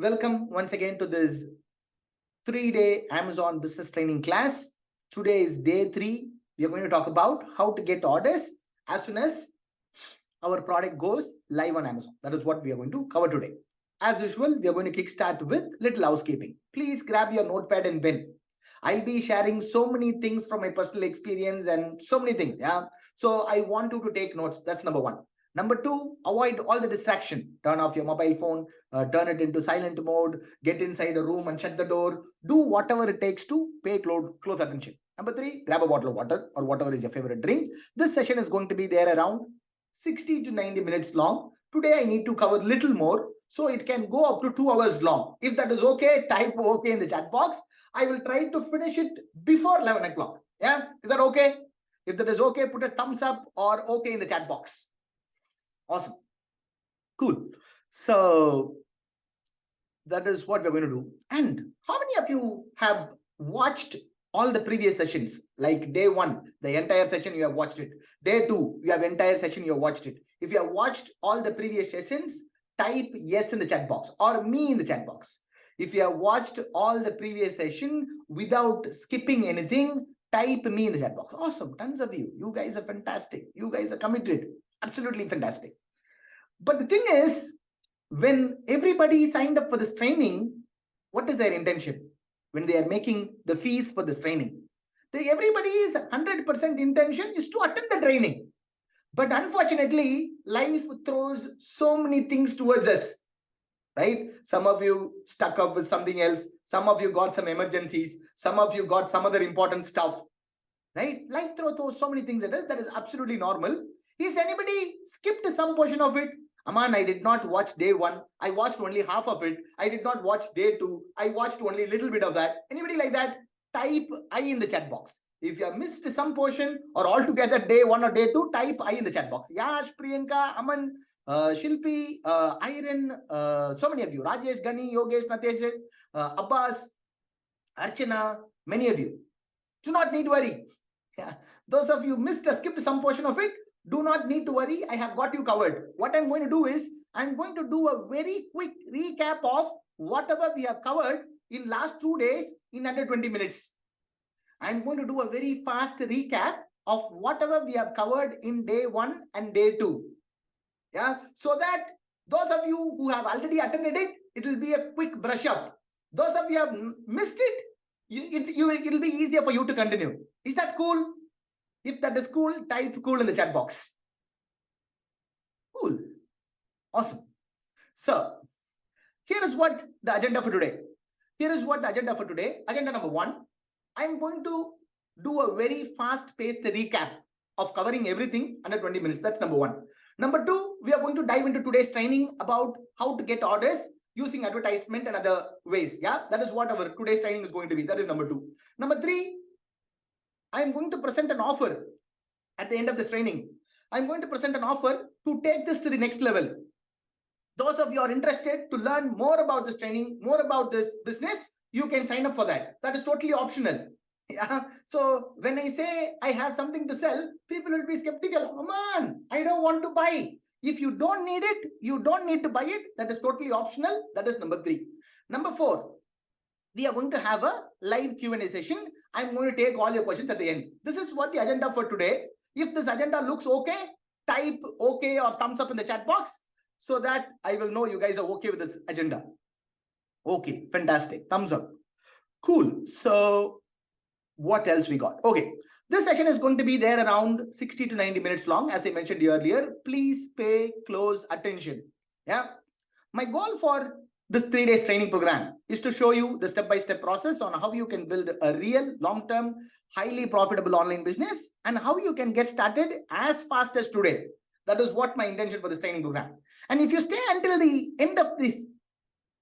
Welcome once again to this 3-day Amazon business training class. Today is day 3. We are going to talk about how to get orders as soon as our product goes live on Amazon. That is what we are going to cover today. As usual, we are going to kickstart with little housekeeping. Please grab your notepad and pen. I'll be sharing so many things from my personal experience and so many things. So I want you to take notes. That's number 1. Number 2, avoid all the distraction. Turn off your mobile phone, turn it into silent mode, get inside a room and shut the door. Do whatever it takes to pay close attention. Number 3, grab a bottle of water or whatever is your favorite drink. This session is going to be there around 60 to 90 minutes long. Today I need to cover little more, so it can go up to 2 hours long. If that is okay, type okay in the chat box. I will try to finish it before 11 o'clock. Yeah, is that okay? If that is okay, put a thumbs up or okay in the chat box. Awesome. Cool. So that is what we're going to do. And how many of you have watched all the previous sessions? Like day 1, the entire session you have watched it. Day 2, you have entire session you have watched it. If you have watched all the previous sessions, type yes in the chat box or me in the chat box. If you have watched all the previous session without skipping anything, type me in the chat box. Awesome. Tons of you. You guys are fantastic. You guys are committed. Absolutely fantastic. But the thing is, when everybody signed up for this training, what is their intention? When they are making the fees for this training, everybody's 100% intention is to attend the training. But unfortunately, life throws so many things towards us, right? Some of you stuck up with something else. Some of you got some emergencies. Some of you got some other important stuff, right? Life throws so many things at us. That is absolutely normal. Is anybody skipped some portion of it? Aman, I did not watch day 1. I watched only half of it. I did not watch day 2. I watched only a little bit of that. Anybody like that? Type I in the chat box. If you have missed some portion or altogether day 1 or day 2, type I in the chat box. Yash, Priyanka, Aman, Shilpi, Iron, so many of you. Rajesh, Gani, Yogesh, Natesh, Abbas, Archana, many of you. Do not need worry. Yeah. Those of you missed or skipped some portion of it, do not need to worry. I have got you covered. What I'm going to do is, I'm going to do a very quick recap of whatever we have covered in last 2 days in under 20 minutes. I'm going to do a very fast recap of whatever we have covered in day 1 and day 2. Yeah, so that those of you who have already attended it, it will be a quick brush up. Those of you have missed it, it will be easier for you to continue. Is that cool? If that is cool, type cool in the chat box. Cool. Awesome. So, here is what the agenda for today. Agenda number 1, I'm going to do a very fast-paced recap of covering everything under 20 minutes. That's number 1. Number 2, we are going to dive into today's training about how to get orders using advertisement and other ways. Yeah, that is what our today's training is going to be. That is number 2. Number 3, I am going to present an offer at the end of this training. I'm going to present an offer to take this to the next level. Those of you are interested to learn more about this training, more about this business, you can sign up for that. That is totally optional. Yeah. So when I say I have something to sell, people will be skeptical. Come on, I don't want to buy. If you don't need it, you don't need to buy it. That is totally optional. That is number 3. Number 4, we are going to have a live Q&A session. I'm going to take all your questions at the end. This is what the agenda for today. If this agenda looks okay, type okay or thumbs up in the chat box so that I will know you guys are okay with this agenda. Okay, fantastic. Thumbs up. Cool. So what else we got? Okay, this session is going to be there around 60 to 90 minutes long. As I mentioned earlier, please pay close attention. Yeah. My goal for this 3 days training program is to show you the step-by-step process on how you can build a real, long-term, highly profitable online business and how you can get started as fast as today. That is what my intention for this training program. And if you stay until the end of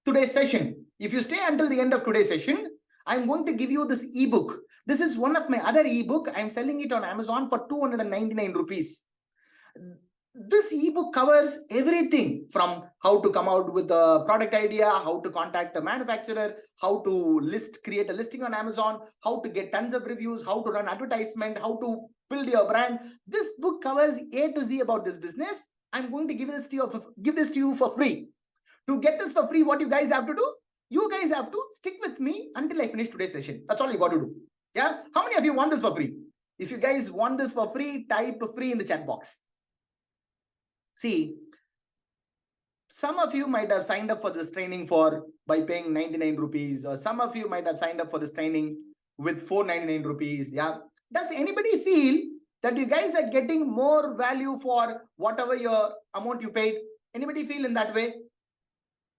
today's session, I'm going to give you this ebook. This is one of my other ebook. I'm selling it on Amazon for 299 rupees. This ebook covers everything from how to come out with a product idea, how to contact a manufacturer, how to create a listing on Amazon, how to get tons of reviews, how to run advertisement, how to build your brand. This book covers A to Z about this business. I'm going to give this to you for free. To get this for free, what you guys have to do? You guys have to stick with me until I finish today's session. That's all you got to do. Yeah. How many of you want this for free? If you guys want this for free, type free in the chat box. See, some of you might have signed up for this training by paying 99 rupees, or some of you might have signed up for this training with 499 rupees. Yeah. Does anybody feel that you guys are getting more value for whatever your amount you paid? Anybody feel in that way?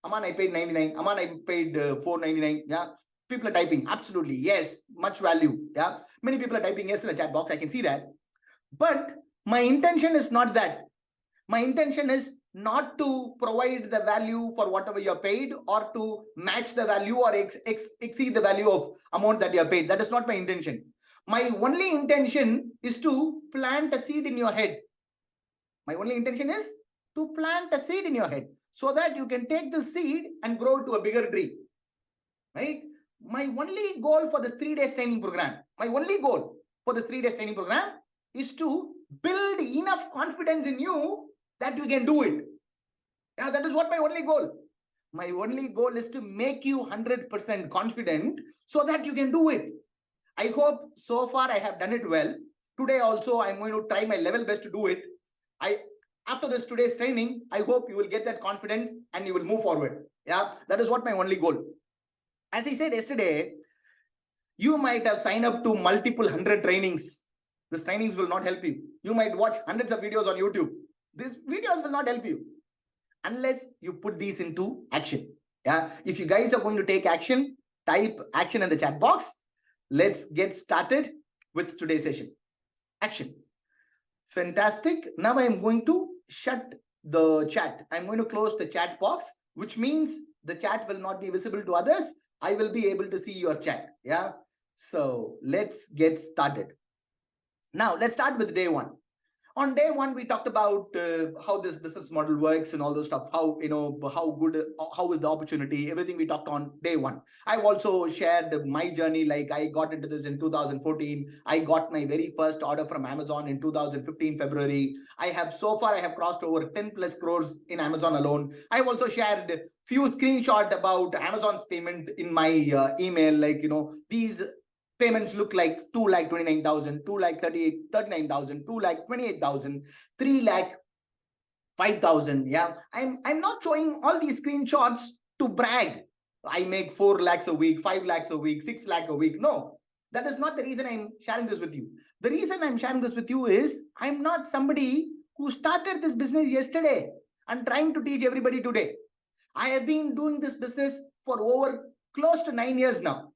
Aman, I paid 99. Aman, I paid 499. Yeah. People are typing. Absolutely. Yes. Much value. Yeah. Many people are typing yes in the chat box. I can see that. But my intention is not that. My intention is not to provide the value for whatever you're paid, or to match the value or exceed the value of amount that you're paid. That is not my intention. My only intention is to plant a seed in your head. My only intention is to plant a seed in your head so that you can take the seed and grow to a bigger tree. Right? My only goal for this 3 days training program, is to build enough confidence in you that you can do it. Yeah, that is what my only goal. My only goal is to make you 100% confident so that you can do it. I hope so far I have done it well. Today also I'm going to try my level best to do it. After this today's training, I hope you will get that confidence and you will move forward. Yeah, that is what my only goal. As I said yesterday, you might have signed up to multiple 100 trainings. These trainings will not help you. You might watch hundreds of videos on YouTube. These videos will not help you unless you put these into action. Yeah. If you guys are going to take action, type action in the chat box. Let's get started with today's session. Action. Fantastic. Now I'm going to shut the chat. I'm going to close the chat box, which means the chat will not be visible to others. I will be able to see your chat. Yeah. So let's get started. Now let's start with day one. On day one, we talked about how this business model works and all those stuff. How is the opportunity? Everything we talked on day one. I've also shared my journey. Like I got into this in 2014. I got my very first order from Amazon in 2015 February. I have crossed over 10 plus crores in Amazon alone. I've also shared few screenshots about Amazon's payment in my email. Like these payments look like 2,29,000, 2,39,000, 2,28,000, 3,05,000. Yeah, I'm not showing all these screenshots to brag. I make 4 lakhs a week, 5 lakhs a week, 6 lakh a week. No, that is not the reason I'm sharing this with you. The reason I'm sharing this with you is I'm not somebody who started this business yesterday and trying to teach everybody today. I have been doing this business for over close to 9 years now.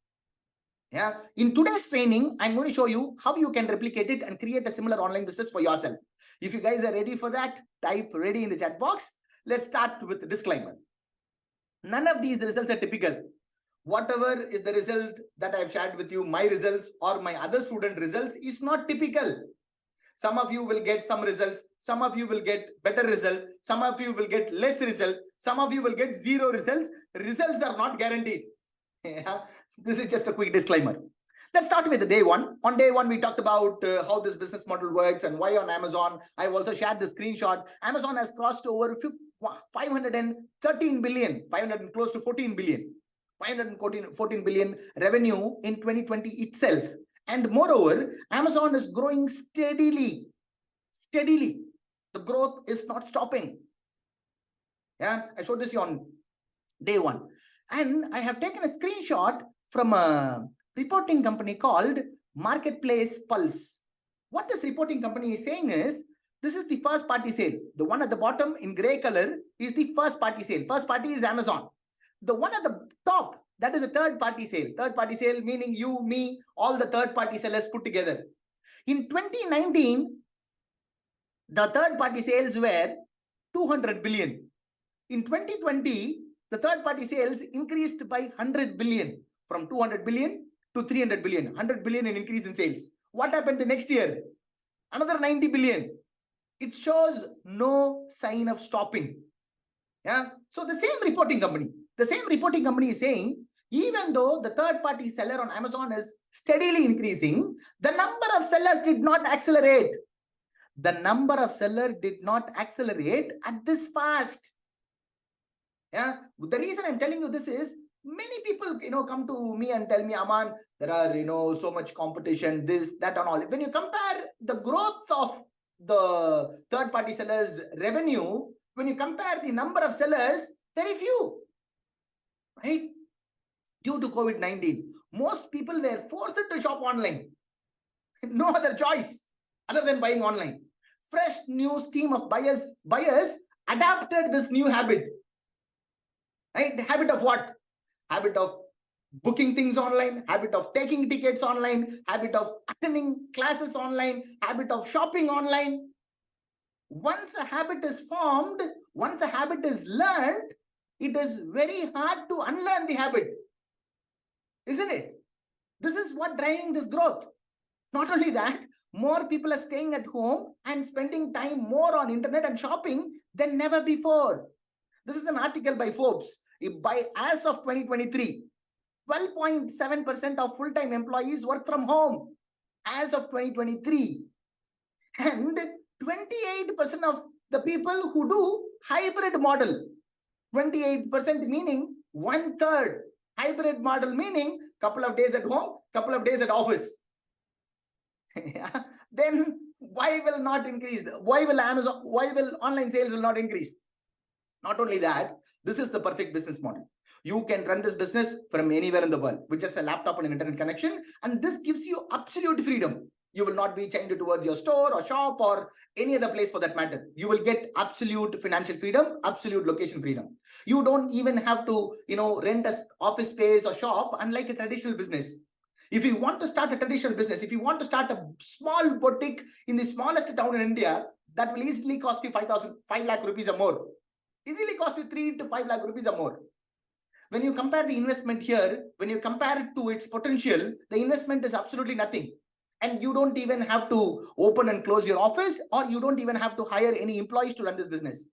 Yeah. In today's training, I'm going to show you how you can replicate it and create a similar online business for yourself. If you guys are ready for that, type ready in the chat box. Let's start with the disclaimer. None of these results are typical. Whatever is the result that I've shared with you, my results or my other student results is not typical. Some of you will get some results. Some of you will get better result. Some of you will get less result. Some of you will get zero results. Results are not guaranteed. Yeah. This is just a quick disclaimer. Let's start with the day one. On day one, we talked about how this business model works and why on Amazon. I've also shared the screenshot. Amazon has crossed over 513 billion, close to 14 billion, 514 billion revenue in 2020 itself. And moreover, Amazon is growing steadily. The growth is not stopping. Yeah, I showed this on day one. And I have taken a screenshot from a reporting company called Marketplace Pulse. What this reporting company is saying is, this is the first party sale. The one at the bottom in gray color is the first party sale. First party is Amazon. The one at the top, that is a third party sale. Third party sale meaning you, me, all the third party sellers put together. In 2019, the third party sales were 200 billion. In 2020, the third party sales increased by 100 billion, from 200 billion to 300 billion, 100 billion in increase in sales. What happened the next year? Another 90 billion. It shows no sign of stopping. Yeah. So the same reporting company is saying, even though the third party seller on Amazon is steadily increasing, the number of sellers did not accelerate. The number of sellers did not accelerate at this fast. Yeah. The reason I'm telling you this is many people, come to me and tell me, Aman, there are, so much competition, this, that, and all. When you compare the growth of the third party sellers revenue, when you compare the number of sellers, very few, right? Due to COVID-19, most people were forced to shop online. No other choice other than buying online. Fresh new stream of buyers adapted this new habit. Right? The habit of what? Habit of booking things online, habit of taking tickets online, habit of attending classes online, habit of shopping online. Once a habit is formed, once a habit is learned, it is very hard to unlearn the habit. Isn't it? This is what driving this growth. Not only that, more people are staying at home and spending time more on internet and shopping than never before. This is an article by Forbes. As of 2023, 12.7% of full-time employees work from home as of 2023. And 28% of the people who do hybrid model. 28% meaning 1/3. Hybrid model meaning couple of days at home, couple of days at office. Then why will not increase? Why will online sales will not increase? Not only that, this is the perfect business model. You can run this business from anywhere in the world with just a laptop and an internet connection. And this gives you absolute freedom. You will not be chained towards your store or shop or any other place for that matter. You will get absolute financial freedom, absolute location freedom. You don't even have to, rent an office space or shop, unlike a traditional business. If you want to start a traditional business, if you want to start a small boutique in the smallest town in India, that will easily cost you 5 lakh rupees or more. Easily cost you 3 to 5 lakh rupees or more. When you compare the investment here, when you compare it to its potential, the investment is absolutely nothing. And you don't even have to open and close your office, or you don't even have to hire any employees to run this business.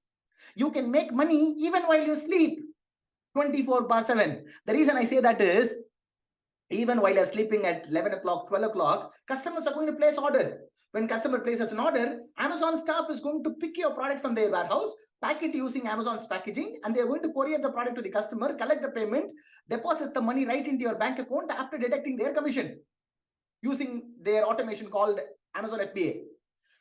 You can make money even while you sleep, 24/7. The reason I say that is, even while you're sleeping at 11 o'clock, 12 o'clock, customers are going to place order. When customer places an order, Amazon staff is going to pick your product from their warehouse, pack it using Amazon's packaging, and they're going to courier the product to the customer, collect the payment, deposit the money right into your bank account after deducting their commission using their automation called Amazon FBA.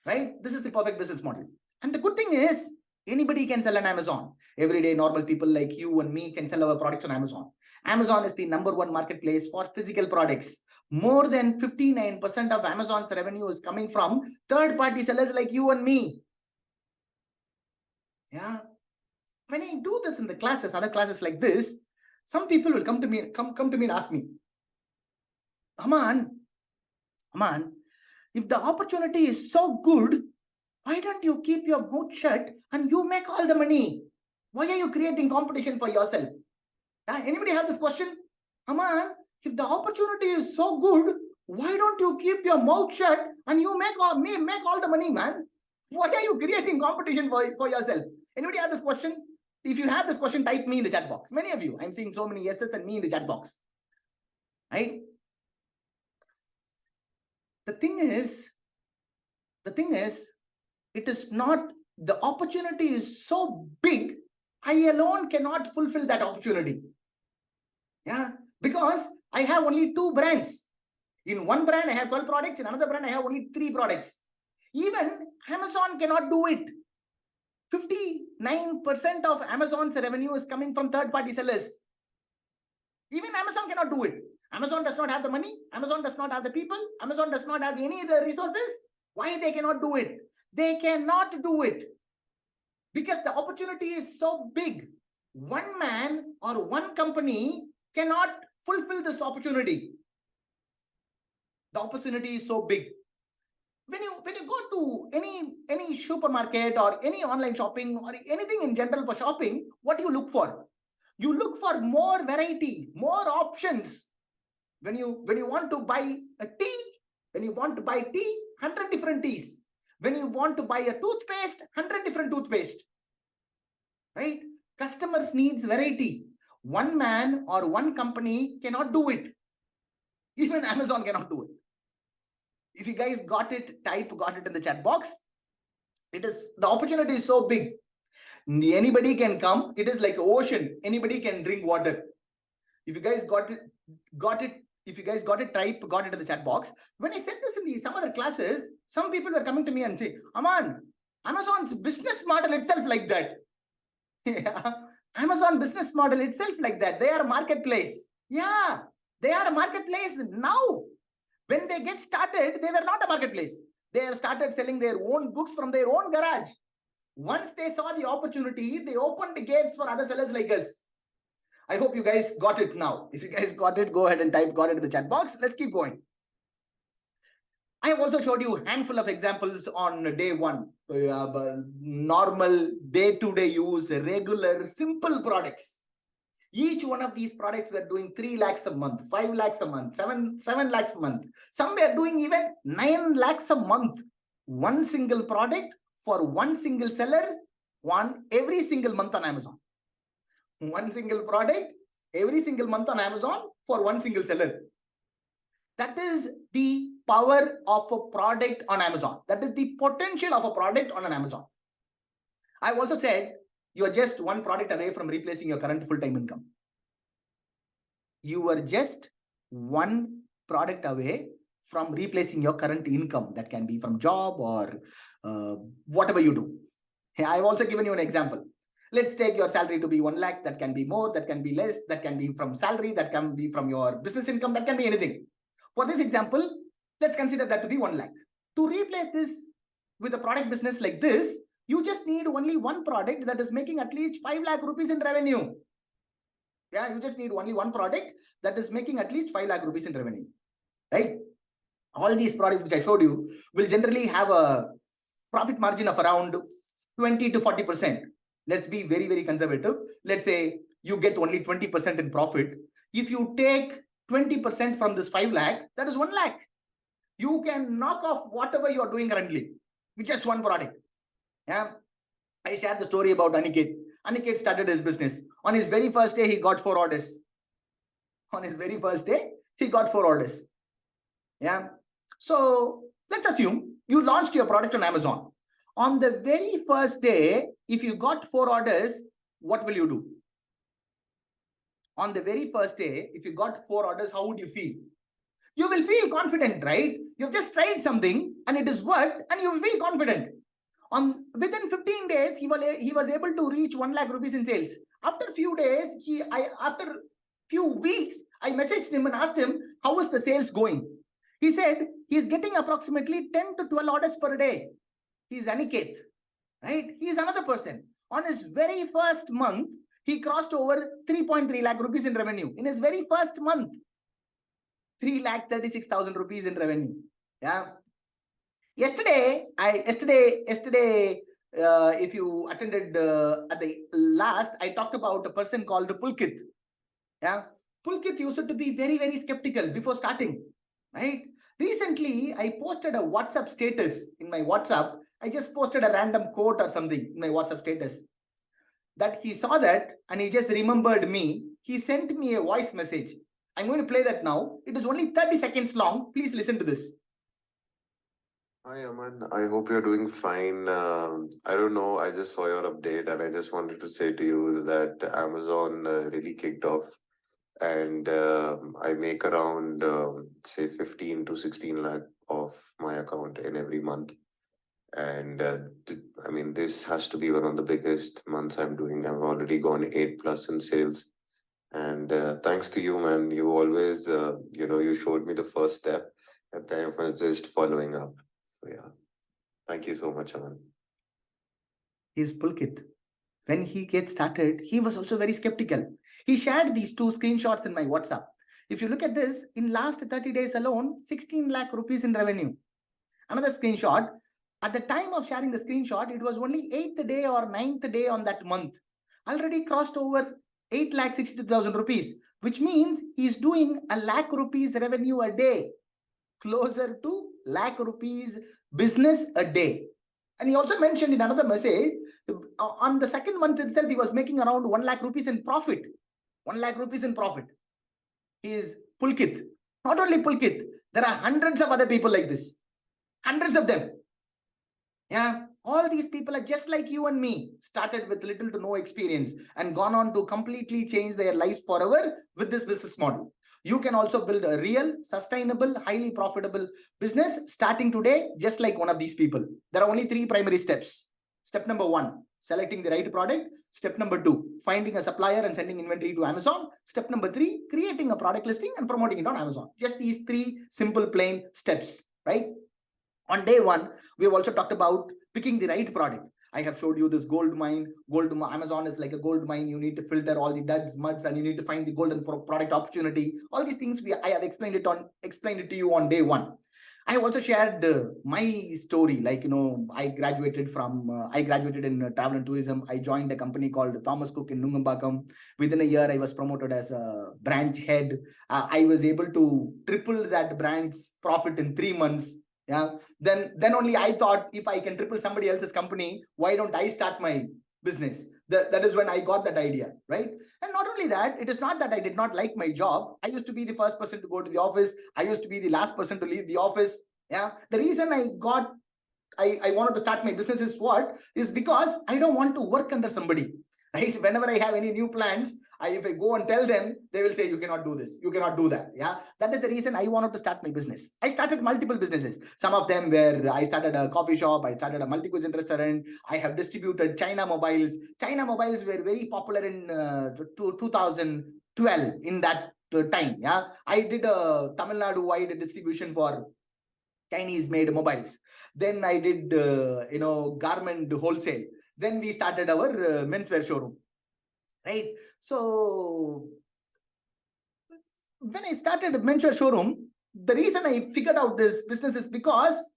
Right? This is the perfect business model. And the good thing is, anybody can sell on Amazon. Everyday normal people like you and me can sell our products on Amazon. Amazon is the #1 marketplace for physical products. More than 59% of Amazon's revenue is coming from third-party sellers like you and me. Yeah. When I do this in the classes, other classes like this, some people will come to me and ask me, Aman, if the opportunity is so good, why don't you keep your mouth shut and you make all the money? Why are you creating competition for yourself? Anybody have this question? Aman, if the opportunity is so good, why don't you keep your mouth shut and you make all the money, man? Why are you creating competition for yourself? Anybody have this question? If you have this question, type me in the chat box. Many of you, I'm seeing so many yeses and me in the chat box. Right? The thing is, it is not, the opportunity is so big, I alone cannot fulfill that opportunity. Yeah, because I have only 2 brands. In one brand, I have 12 products. In another brand, I have only 3 products. Even Amazon cannot do it. 59% of Amazon's revenue is coming from third-party sellers. Even Amazon cannot do it. Amazon does not have the money. Amazon does not have the people. Amazon does not have any other resources. Why they cannot do it? They cannot do it because the opportunity is so big. One man or one company cannot fulfill this opportunity. The opportunity is so big. When you go to any supermarket or any online shopping or anything in general for shopping, what do you look for? You look for more variety, more options. When you want to buy a tea, 100 different teas. When you want to buy a toothpaste, 100 different toothpaste. Right? Customers needs variety. One man or one company cannot do it. Even Amazon cannot do it. If you guys got it in the chat box. The opportunity is so big. Anybody can come. It is like an ocean. Anybody can drink water. If you guys got it. If you guys got it in the chat box. When I said this in the summer classes, some people were coming to me and say, Aman, Amazon's business model itself like that. Yeah. Amazon business model itself like that. They are a marketplace. Yeah, they are a marketplace now. When they get started, they were not a marketplace. They have started selling their own books from their own garage. Once they saw the opportunity, they opened the gates for other sellers like us. I hope you guys got it now. If you guys got it, go ahead and type got it in the chat box. Let's keep going. I have also showed you a handful of examples on day one. Normal day-to-day use, regular, simple products. Each one of these products were doing 3 lakhs a month, 5 lakhs a month, 7 lakhs a month. Some were doing even 9 lakhs a month. One single product for one single seller, every single month on Amazon. One single product every single month on Amazon for one single seller. That is the power of a product on Amazon. That is the potential of a product on an Amazon. I've also said you are just one product away from replacing your current full-time income. You are just one product away from replacing your current income. That can be from job or whatever you do. I've also given you an example. Let's take your salary to be 1 lakh. That can be more, that can be less, that can be from salary, that can be from your business income, that can be anything. For this example, let's consider that to be 1 lakh. To replace this with a product business like this, you just need only one product that is making at least 5 lakh rupees in revenue. Yeah, you just need only one product that is making at least 5 lakh rupees in revenue, right? All these products which I showed you will generally have a profit margin of around 20 to 40%. Let's be very, very conservative. Let's say you get only 20% in profit. If you take 20% from this 5 lakh, that is 1 lakh. You can knock off whatever you are doing currently with just one product. Yeah, I shared the story about Aniket. Aniket started his business. On his very first day, he got 4 orders. On his very first day, he got 4 orders. Yeah. So let's assume you launched your product on Amazon. On the very first day, if you got 4 orders, what will you do? On the very first day, if you got 4 orders, how would you feel? You will feel confident, right? You've just tried something and it is worked and you will feel confident. Within 15 days, he was able to reach 1 lakh rupees in sales. After a few days, after few weeks, I messaged him and asked him, how is the sales going? He said he's getting approximately 10 to 12 orders per day. He's Aniket, right? He's another person. On his very first month, he crossed over 3.3 lakh rupees in revenue. In his very first month, 3,36,000 rupees in revenue. Yeah. Yesterday, if you attended at the last, I talked about a person called Pulkit. Yeah. Pulkit used to be very, very skeptical before starting, right? Recently, I posted a WhatsApp status in my WhatsApp. I just posted a random quote or something in my WhatsApp status. That he saw that and he just remembered me. He sent me a voice message. I'm going to play that now. It is only 30 seconds long. Please listen to this. Hi, Aman. I hope you're doing fine. I don't know. I just saw your update and I just wanted to say to you that Amazon really kicked off. And I make around, say, 15 to 16 lakh of my account in every month. And I mean, this has to be one of the biggest months I'm doing. I've already gone 8+ in sales. And thanks to you, man. You always, you showed me the first step and then I was just following up. So, yeah. Thank you so much, Aman. He's Pulkit. When he gets started, he was also very skeptical. He shared these 2 screenshots in my WhatsApp. If you look at this, in last 30 days alone, 16 lakh rupees in revenue. Another screenshot. At the time of sharing the screenshot, it was only 8th day or 9th day on that month. Already crossed over 8,62,000 rupees, which means he's doing a lakh rupees revenue a day. Closer to lakh rupees business a day. And he also mentioned in another message, on the second month itself, he was making around 1 lakh rupees in profit. 1 lakh rupees in profit. He is Pulkit. Not only Pulkit, there are hundreds of other people like this. Hundreds of them. Yeah. All these people are just like you and me, started with little to no experience and gone on to completely change their lives forever with this business model. You can also build a real, sustainable, highly profitable business starting today, just like one of these people. There are only 3 primary steps. Step number 1, selecting the right product. Step number 2, finding a supplier and sending inventory to Amazon. Step number 3, creating a product listing and promoting it on Amazon. Just these 3 simple, plain steps, right? On day 1, we have also talked about picking the right product. I have showed you this gold mine. Amazon is like a gold mine. You need to filter all the duds, muds, and you need to find the golden product opportunity. All these things I have explained it to you on day 1. I have also shared my story. Like, I graduated in travel and tourism. I joined a company called Thomas Cook in Nungambakkam. Within a year, I was promoted as a branch head. I was able to triple that branch's profit in 3 months. Yeah. Then only I thought, if I can triple somebody else's company, why don't I start my business? That is when I got that idea, right? And not only that, it is not that I did not like my job. I used to be the first person to go to the office. I used to be the last person to leave the office. Yeah. The reason I wanted to start my business is because I don't want to work under somebody. Right? Whenever I have any new plans, if I go and tell them, they will say, you cannot do this, you cannot do that. Yeah, that is the reason I wanted to start my business. I started multiple businesses. Some of them were, I started a coffee shop, I started a multi-cuisine restaurant, I have distributed China mobiles. China mobiles were very popular in 2012, in that time. Yeah, I did a Tamil Nadu wide distribution for Chinese made mobiles. Then I did, garment wholesale. Then we started our menswear showroom, right? So when I started a menswear showroom, the reason I figured out this business is because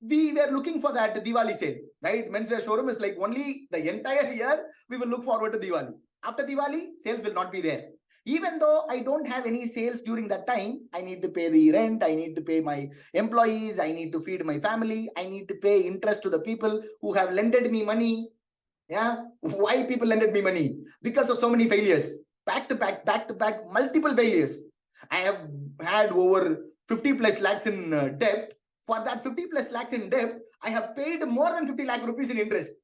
we were looking for that Diwali sale, right? Menswear showroom is like only the entire year we will look forward to Diwali. After Diwali, sales will not be there. Even though I don't have any sales during that time, I need to pay the rent, I need to pay my employees, I need to feed my family, I need to pay interest to the people who have lended me money. Yeah, why people lended me money? Because of so many failures, back to back, multiple failures. I have had over 50 plus lakhs in debt. For that 50 plus lakhs in debt, I have paid more than 50 lakh rupees in interest.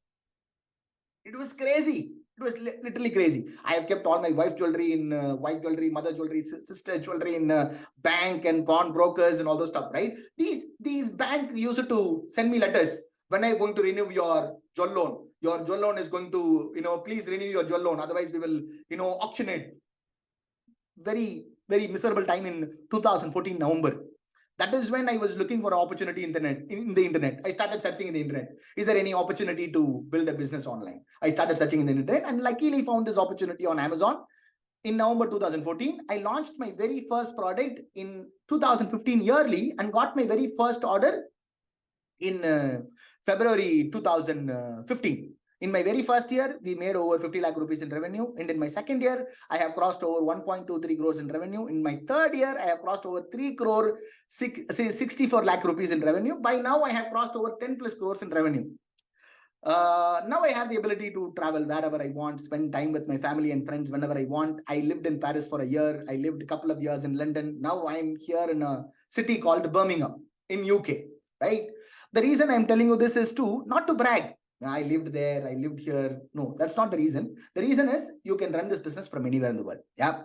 It was crazy. It was literally crazy. I have kept all my wife's jewelry in wife jewelry, mother jewelry, sister jewelry in bank and pawn brokers and all those stuff, right? These bank used to send me letters. When I'm going to renew your jewel loan, your jewel loan is going to, please renew your jewel loan. Otherwise, we will, auction it. Very, very miserable time in 2014 November. That is when I was looking for an opportunity in the internet. I started searching in the internet. Is there any opportunity to build a business online? I started searching in the internet and luckily found this opportunity on Amazon. In November 2014, I launched my very first product in 2015 yearly and got my very first order in February 2015. In my very first year, we made over 50 lakh rupees in revenue. And in my second year, I have crossed over 1.23 crores in revenue. In my third year, I have crossed over 3 crore, 64 lakh rupees in revenue. By now, I have crossed over 10 plus crores in revenue. Now I have the ability to travel wherever I want, spend time with my family and friends whenever I want. I lived in Paris for a year. I lived a couple of years in London. Now I'm here in a city called Birmingham in UK, right? The reason I'm telling you this is not to brag. I lived there, I lived here. No, that's not the reason. The reason is you can run this business from anywhere in the world. Yeah,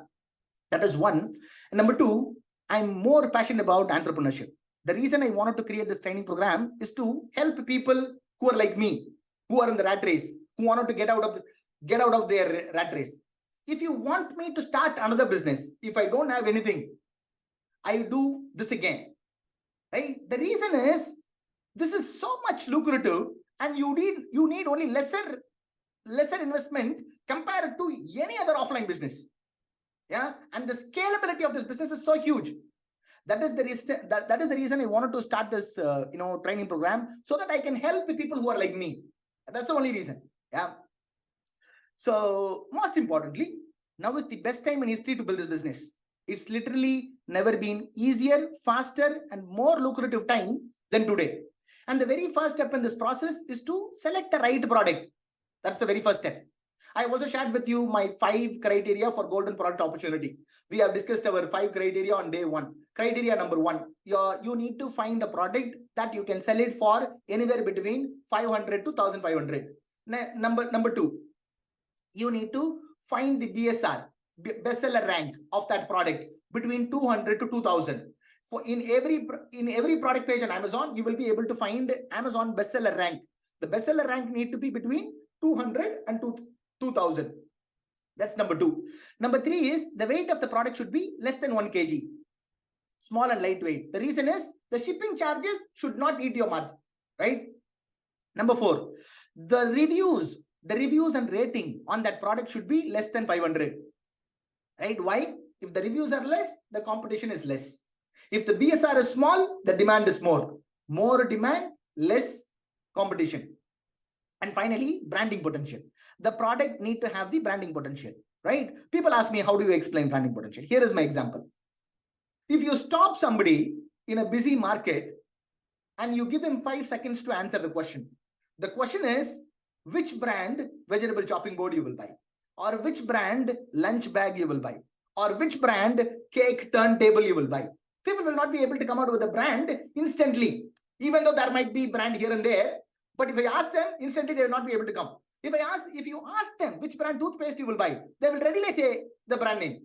that is one. And number two, I'm more passionate about entrepreneurship. The reason I wanted to create this training program is to help people who are like me, who are in the rat race, who wanted to get out of their rat race. If you want me to start another business, if I don't have anything, I do this again, right? The reason is this is so much lucrative and you need only lesser investment compared to any other offline business. Yeah, and the scalability of this business is so huge. That is the reason I wanted to start this training program, so that I can help the people who are like me. That's the only reason. Yeah. So most importantly, now is the best time in history to build this business. It's literally never been easier, faster, and more lucrative time than today. And the very first step in this process is to select the right product. That's the very first step. I also shared with you my 5 criteria for golden product opportunity. We have discussed our 5 criteria on day 1. Criteria number 1, you need to find a product that you can sell it for anywhere between 500 to 1500. Number 2, you need to find the BSR, bestseller rank of that product between 200 to 2000. For in every product page on Amazon, you will be able to find Amazon bestseller rank. The bestseller rank need to be between 200 and 2000. That's number 2. Number 3 is the weight of the product should be less than 1 kg. Small and lightweight. The reason is the shipping charges should not eat your margin, right? Number 4, the reviews and rating on that product should be less than 500, right? Why? If the reviews are less, the competition is less. If the BSR is small, the demand is more. More demand, less competition. And finally, branding potential. The product need to have the branding potential, right? People ask me, how do you explain branding potential? Here is my example. If you stop somebody in a busy market and you give him 5 seconds to answer the question is, which brand vegetable chopping board you will buy, or which brand lunch bag you will buy, or which brand cake turntable you will buy. People will not be able to come out with a brand instantly, even though there might be brand here and there. But if I ask them, instantly they will not be able to come. If you ask them which brand toothpaste you will buy, they will readily say the brand name,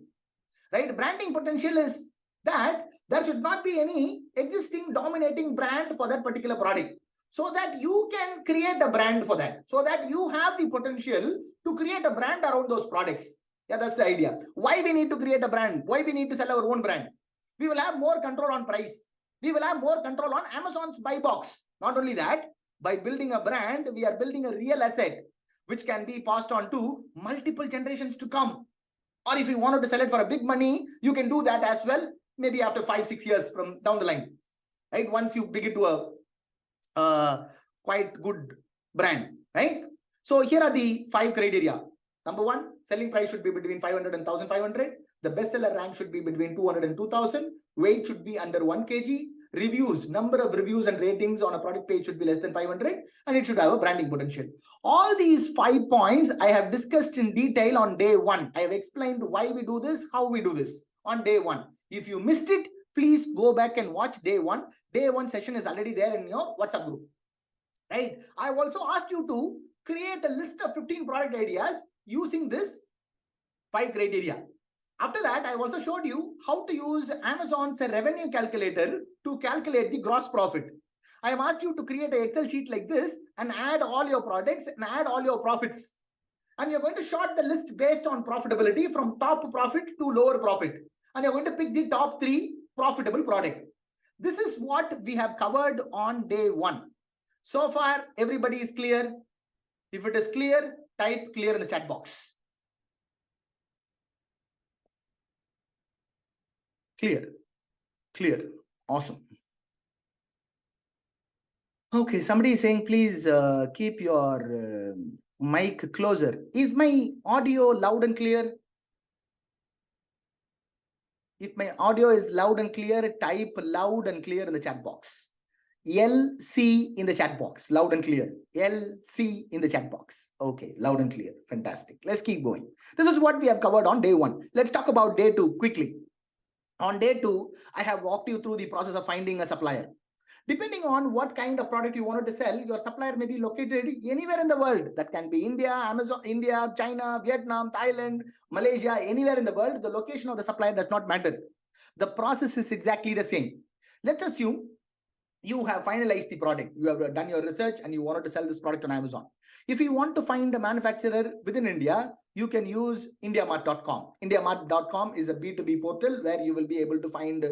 right? Branding potential is that there should not be any existing dominating brand for that particular product, so that you can create a brand for that, so that you have the potential to create a brand around those products. Yeah, that's the idea. Why we need to create a brand? Why we need to sell our own brand? We will have more control on price. We will have more control on Amazon's buy box. Not only that, by building a brand, we are building a real asset which can be passed on to multiple generations to come. Or if you wanted to sell it for a big money, you can do that as well, maybe after 5-6 years from down the line, right? Once you begin to a quite good brand, right? So here are the 5 criteria. Number 1, selling price should be between 500 and 1500. The bestseller rank should be between 200 and 2000. Weight should be under 1 kg. Reviews, number of reviews and ratings on a product page should be less than 500, and it should have a branding potential. All these 5 points I have discussed in detail on day 1. I have explained why we do this, how we do this on day 1. If you missed it, please go back and watch day 1. Day 1 session is already there in your WhatsApp group, right? I have also asked you to create a list of 15 product ideas using this 5 criteria. After that, I have also showed you how to use Amazon's revenue calculator to calculate the gross profit. I have asked you to create an Excel sheet like this and add all your products and add all your profits. And you're going to sort the list based on profitability from top profit to lower profit. And you're going to pick the top 3 profitable product. This is what we have covered on day 1. So far, everybody is clear? If it is clear, type clear in the chat box. Clear. Awesome. Okay, somebody is saying, please keep your mic closer. Is my audio loud and clear? If my audio is loud and clear, type loud and clear in the chat box. LC in the chat box, loud and clear. LC in the chat box. Okay, loud and clear. Fantastic. Let's keep going. This is what we have covered on day 1. Let's talk about day 2 quickly. On day 2, I have walked you through the process of finding a supplier. Depending on what kind of product you wanted to sell, your supplier may be located anywhere in the world. That can be India, Amazon, India, China, Vietnam, Thailand, Malaysia, anywhere in the world. The location of the supplier does not matter. The process is exactly the same. Let's assume you have finalized the product. You have done your research and you wanted to sell this product on Amazon. If you want to find a manufacturer within India, you can use IndiaMart.com. IndiaMart.com is a B2B portal where you will be able to find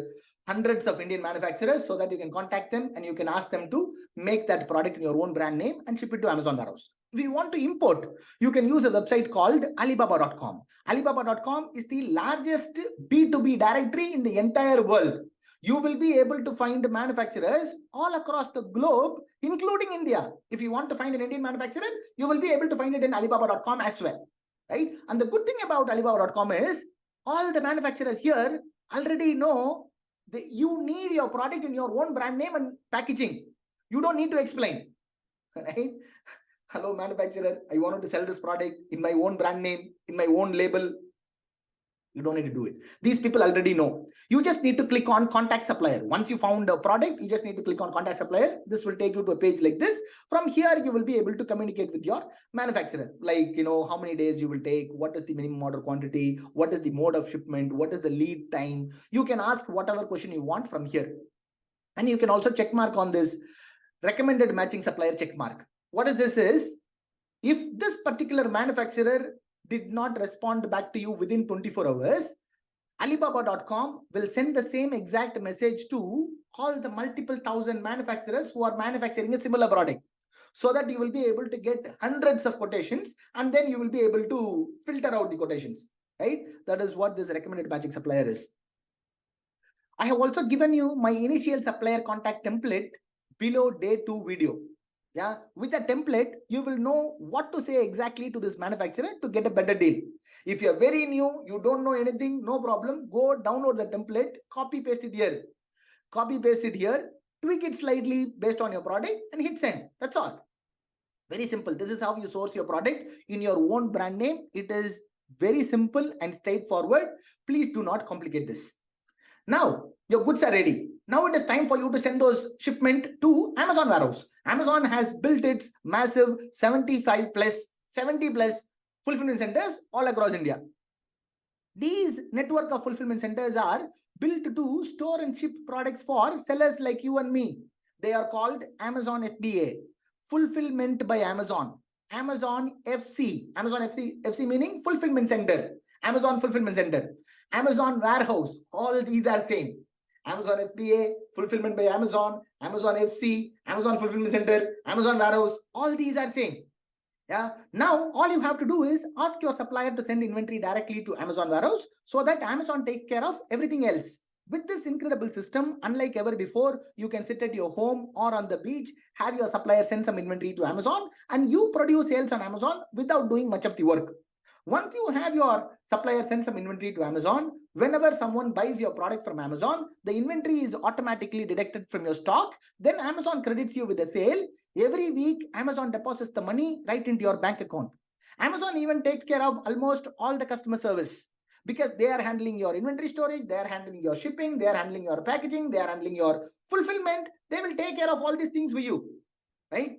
hundreds of Indian manufacturers, so that you can contact them and you can ask them to make that product in your own brand name and ship it to Amazon warehouse. If you want to import, you can use a website called Alibaba.com. Alibaba.com is the largest B2B directory in the entire world. You will be able to find manufacturers all across the globe, including India. If you want to find an Indian manufacturer, you will be able to find it in Alibaba.com as well, right? And the good thing about Alibaba.com is all the manufacturers here already know that you need your product in your own brand name and packaging. You don't need to explain, right? Hello, manufacturer, I wanted to sell this product in my own brand name, in my own label. You don't need to do it. These people already know. You just need to click on contact supplier. Once you found a product, you just need to click on contact supplier. This will take you to a page like this. From here, you will be able to communicate with your manufacturer. Like, how many days you will take, what is the minimum order quantity, what is the mode of shipment, what is the lead time. You can ask whatever question you want from here. And you can also check mark on this recommended matching supplier check mark. What is this is, if this particular manufacturer did not respond back to you within 24 hours, Alibaba.com will send the same exact message to all the multiple thousand manufacturers who are manufacturing a similar product, so that you will be able to get hundreds of quotations, and then you will be able to filter out the quotations, right? That is what this recommended matching supplier is. I have also given you my initial supplier contact template below day 2 video. Yeah, with a template, you will know what to say exactly to this manufacturer to get a better deal. If you're very new, you don't know anything, no problem. Go download the template, copy paste it here. Copy paste it here, tweak it slightly based on your product and hit send. That's all. Very simple. This is how you source your product in your own brand name. It is very simple and straightforward. Please do not complicate this. Now, your goods are ready. Now it is time for you to send those shipment to Amazon warehouse. Amazon has built its massive 70 plus fulfillment centers all across India. These network of fulfillment centers are built to store and ship products for sellers like you and me. They are called Amazon FBA, Fulfillment by Amazon. Amazon FC. Amazon FC meaning fulfillment center. Amazon fulfillment center. Amazon warehouse. All these are same. Amazon FBA, fulfillment by Amazon, Amazon FC, Amazon fulfillment center, Amazon warehouse. All these are same. Yeah. Now all you have to do is ask your supplier to send inventory directly to Amazon warehouse, so that Amazon takes care of everything else. With this incredible system, unlike ever before, you can sit at your home or on the beach, have your supplier send some inventory to Amazon, and you produce sales on Amazon without doing much of the work. Once you have your supplier send some inventory to Amazon, whenever someone buys your product from Amazon, the inventory is automatically deducted from your stock. Then Amazon credits you with a sale. Every week, Amazon deposits the money right into your bank account. Amazon even takes care of almost all the customer service, because they are handling your inventory storage, they are handling your shipping, they are handling your packaging, they are handling your fulfillment. They will take care of all these things for you, right?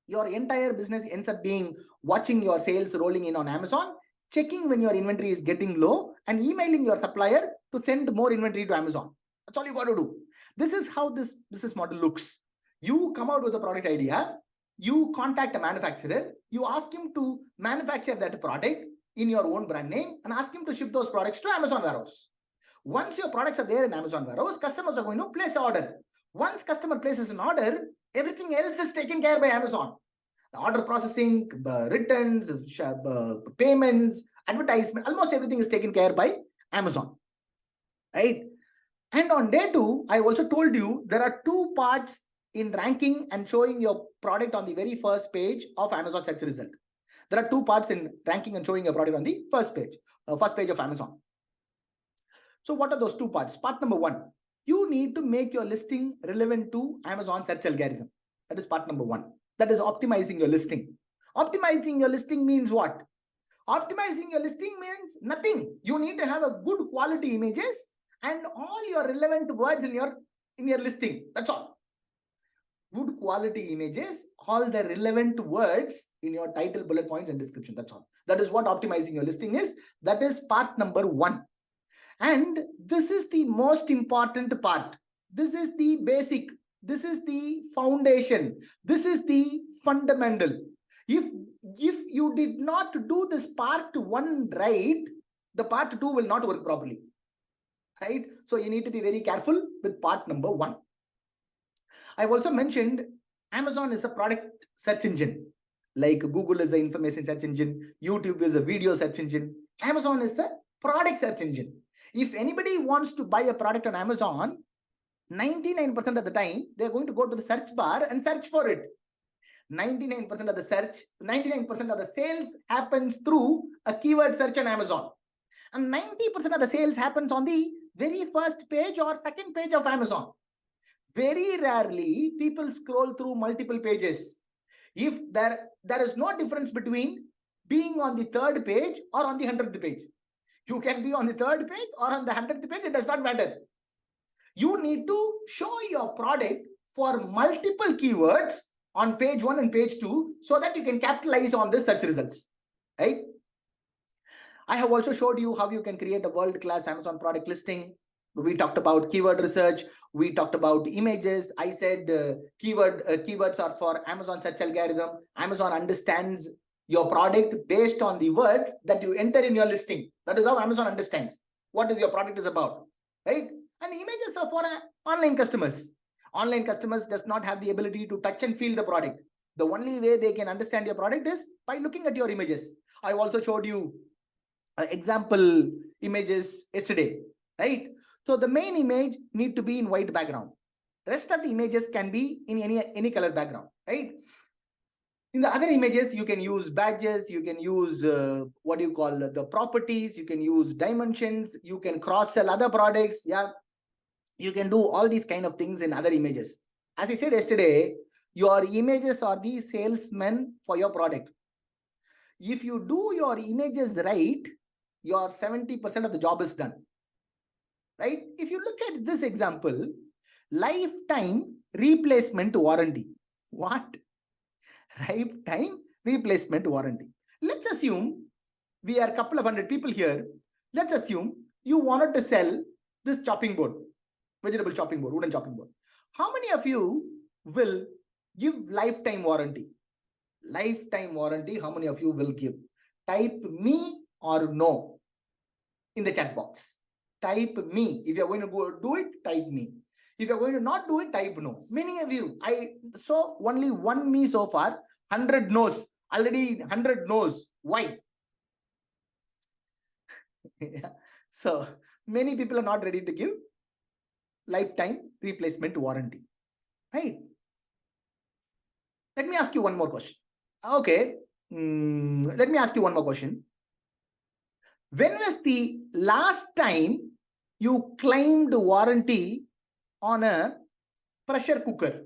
Your entire business ends up being watching your sales rolling in on Amazon, checking when your inventory is getting low, and emailing your supplier to send more inventory to Amazon. That's all you got to do. This is how this business model looks. You come out with a product idea, you contact a manufacturer, you ask him to manufacture that product in your own brand name and ask him to ship those products to Amazon warehouse. Once your products are there in Amazon warehouse, customers are going to place an order. Once customer places an order, everything else is taken care by Amazon. The order processing, returns, payments, advertisement, almost everything is taken care by Amazon, right? And on day 2, I also told you there are 2 parts in ranking and showing your product on the very first page of Amazon search result. There are 2 parts in ranking and showing your product on the first page of Amazon. So what are those 2 parts? Part number 1, you need to make your listing relevant to Amazon search algorithm. That is part number 1. That is optimizing your listing. Optimizing your listing means what? Optimizing your listing means nothing. You need to have a good quality images and all your relevant words in your listing. That's all. Good quality images, all the relevant words in your title, bullet points, and description. That's all. That is what optimizing your listing is. That is part number 1. And this is the most important part. This is the basic. This is the foundation. This is the fundamental. If you did not do this part 1 right, the part 2 will not work properly, right? So you need to be very careful with part number 1. I've also mentioned Amazon is a product search engine. Like Google is an information search engine. YouTube is a video search engine. Amazon is a product search engine. If anybody wants to buy a product on Amazon, 99% of the time, they're going to go to the search bar and search for it. 99% of the sales happens through a keyword search on Amazon. And 90% of the sales happens on the very first page or second page of Amazon. Very rarely people scroll through multiple pages. If there is no difference between being on the 3rd page or on the 100th page. You can be on the 3rd page or on the 100th page, it does not matter. You need to show your product for multiple keywords on page 1 and page 2 so that you can capitalize on the search results, right? I have also showed you how you can create a world-class Amazon product listing. We talked about keyword research. We talked about images. I said keywords are for Amazon search algorithm. Amazon understands your product based on the words that you enter in your listing. That is how Amazon understands what is your product is about, right? And images are for online customers. Online customers does not have the ability to touch and feel the product. The only way they can understand your product is by looking at your images. I also showed you example images yesterday, right? So the main image need to be in white background. Rest of the images can be in any color background, right? In the other images, you can use badges, you can use what do you call the properties, you can use dimensions, you can cross-sell other products. Yeah, you can do all these kind of things in other images. As I said yesterday, your images are the salesmen for your product. If you do your images right, your 70% of the job is done, right? If you look at this example, lifetime replacement warranty. What? Lifetime replacement warranty. Let's assume we are a couple of 100 people here. Let's assume you wanted to sell this chopping board, vegetable chopping board, wooden chopping board. How many of you will give lifetime warranty? Lifetime warranty, how many of you will give? Type me or no in the chat box. Type me. If you're going to go do it, type me. If you're going to not do it, type no. Many of you, I saw only one me so far, 100 no's. Already 100 no's. Why? Yeah. So many people are not ready to give lifetime replacement warranty, right? Let me ask you one more question. Okay. Let me ask you one more question. When was the last time you claimed warranty on a pressure cooker?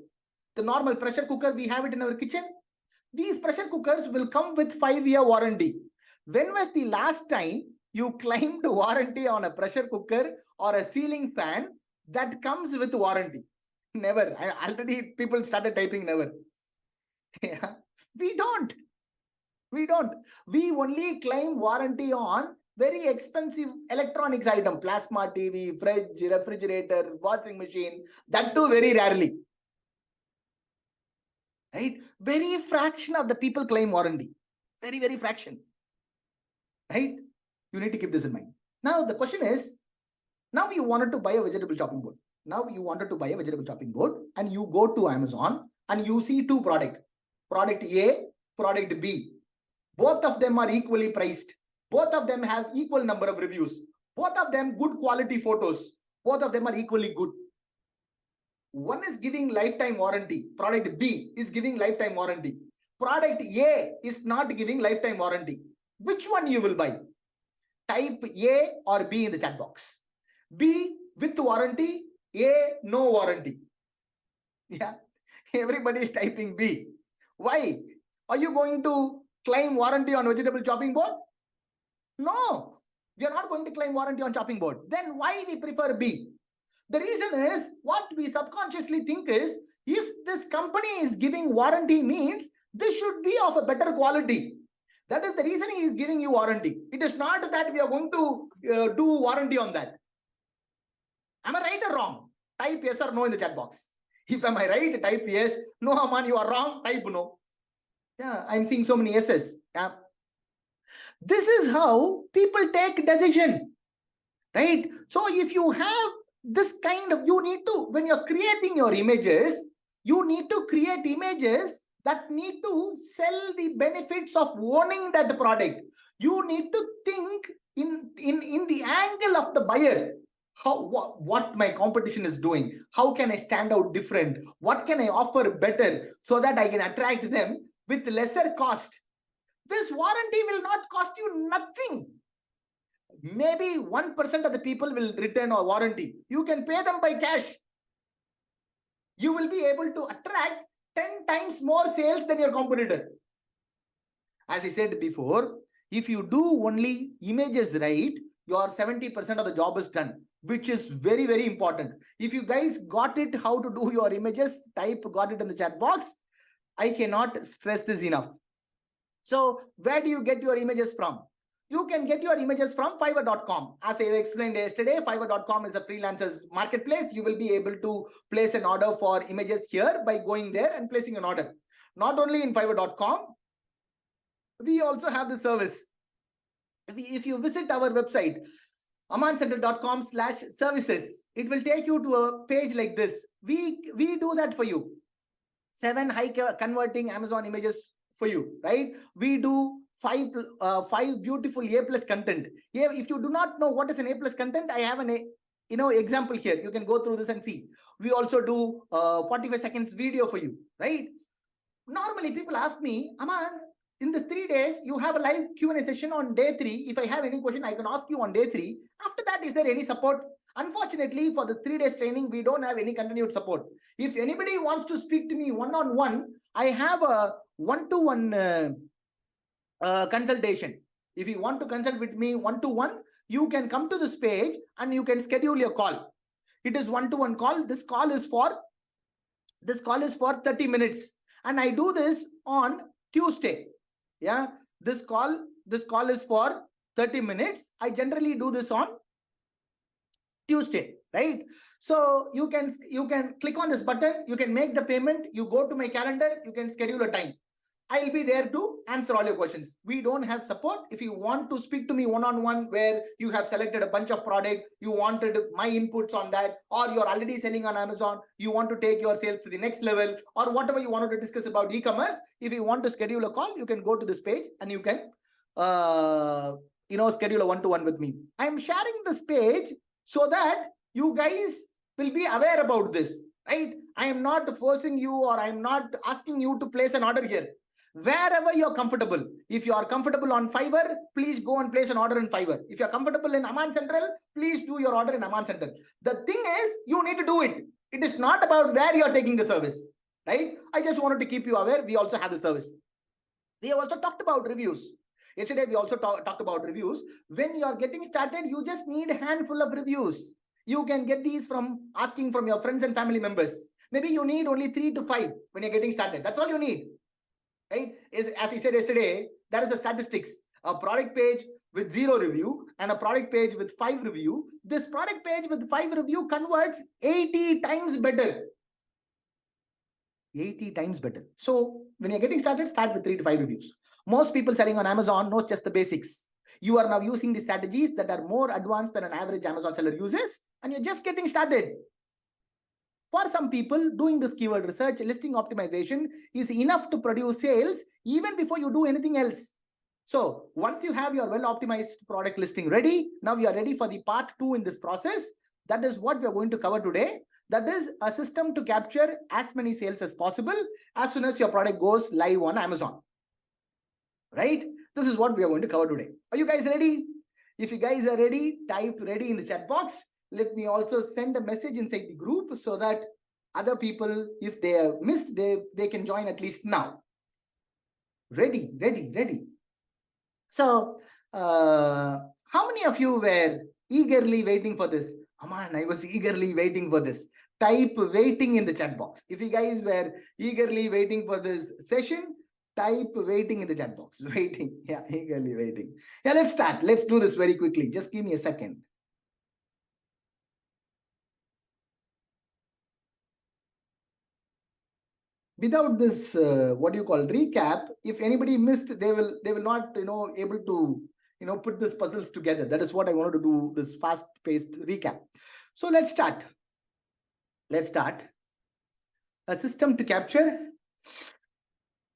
The normal pressure cooker, we have it in our kitchen. These pressure cookers will come with 5-year warranty. When was the last time you claimed warranty on a pressure cooker or a ceiling fan that comes with warranty? Never. Already people started typing never. Yeah. We don't. We only claim warranty on very expensive electronics item, plasma TV, fridge, refrigerator, washing machine, that too very rarely. Right? Very fraction of the people claim warranty. Very fraction. Right? You need to keep this in mind. Now the question is, now you wanted to buy a vegetable chopping board. Now you wanted to buy a vegetable chopping board and you go to Amazon and you see two products. Product A, product B. Both of them are equally priced. Both of them have equal number of reviews. Both of them good quality photos. Both of them are equally good. One is giving lifetime warranty. Product B is giving lifetime warranty. Product A is not giving lifetime warranty. Which one you will buy? Type A or B in the chat box. B with warranty, A no warranty. Yeah, everybody is typing B. Why? Are you going to claim warranty on vegetable chopping board? No, we are not going to claim warranty on chopping board. Then why we prefer B? The reason is what we subconsciously think is if this company is giving warranty means this should be of a better quality. That is the reason he is giving you warranty. It is not that we are going to do warranty on that. Am I right or wrong? Type yes or no in the chat box. If am I right, type yes. No, Aman, you are wrong, type no. Yeah, I'm seeing so many yeses. Yeah. This is how people take decision, right? So if you have this kind of, you need to, when you're creating your images, you need to create images that need to sell the benefits of owning that product. You need to think in the angle of the buyer. What my competition is doing, how can I stand out different, what can I offer better so that I can attract them with lesser cost. This warranty will not cost you nothing. Maybe 1% of the people will return a warranty. You can pay them by cash. You will be able to attract 10 times more sales than your competitor. As I said before, if you do only images right, your 70% of the job is done, which is very, very important. If you guys got it, how to do your images, type got it in the chat box. I cannot stress this enough. So where do you get your images from? You can get your images from Fiverr.com. As I explained yesterday, Fiverr.com is a freelancers marketplace. You will be able to place an order for images here by going there and placing an order. Not only in Fiverr.com, we also have the service. If you visit our website, amancenter.com/services, it will take you to a page like this. We do that for you. 7 high converting Amazon images for you, right? We do five beautiful A+ content. If you do not know what is an A+ content, I have an example here. You can go through this and see. We also do 45 seconds video for you, right? Normally people ask me, Aman, in this 3 days, you have a live Q&A session on day 3. If I have any question, I can ask you on day 3. After that, is there any support? Unfortunately, for the 3 days training, we don't have any continued support. If anybody wants to speak to me one-on-one, I have a one-to-one consultation. If you want to consult with me one-to-one, you can come to this page and you can schedule your call. It is one-to-one call. This call is for 30 minutes. And I do this on Tuesday. Yeah, this call is for 30 minutes. I generally do this on Tuesday, right? So you can click on this button, you can make the payment, you go to my calendar, you can schedule a time. I'll be there to answer all your questions. We don't have support. If you want to speak to me one-on-one, where you have selected a bunch of product, you wanted my inputs on that, or you're already selling on Amazon, you want to take your sales to the next level, or whatever you wanted to discuss about e-commerce, if you want to schedule a call, you can go to this page and you can schedule a one-to-one with me. I'm sharing this page so that you guys will be aware about this, right? I am not forcing you, or I'm not asking you to place an order here. Wherever you're comfortable. If you are comfortable on Fiverr, please go and place an order in Fiverr. If you're comfortable in Aman Central, please do your order in Aman Central. The thing is, you need to do it. It is not about where you're taking the service, right? I just wanted to keep you aware. We also have the service. We have also talked about reviews. Yesterday, we also talked about reviews. When you're getting started, you just need a handful of reviews. You can get these from asking from your friends and family members. Maybe you need only 3 to 5 when you're getting started. That's all you need. Right? As I said yesterday, that is the statistics. A product page with 0 review and a product page with 5 review. This product page with 5 review converts 80 times better. 80 times better. So when you're getting started, start with 3 to 5 reviews. Most people selling on Amazon knows just the basics. You are now using the strategies that are more advanced than an average Amazon seller uses, and you're just getting started. For some people, doing this keyword research, listing optimization is enough to produce sales even before you do anything else. So once you have your well-optimized product listing ready, now you are ready for the part 2 in this process. That is what we are going to cover today. That is a system to capture as many sales as possible as soon as your product goes live on Amazon. Right? This is what we are going to cover today. Are you guys ready? If you guys are ready, type ready in the chat box. Let me also send a message inside the group so that other people, if they have missed, they can join at least now. Ready. So, how many of you were eagerly waiting for this? Aman, I was eagerly waiting for this. Type waiting in the chat box. If you guys were eagerly waiting for this session, type waiting in the chat box. Waiting. Yeah, eagerly waiting. Yeah, let's start. Let's do this very quickly. Just give me a second. Without this, what do you call recap? If anybody missed, they will not able to put these puzzles together. That is what I wanted to do. This fast-paced recap. So let's start. A system to capture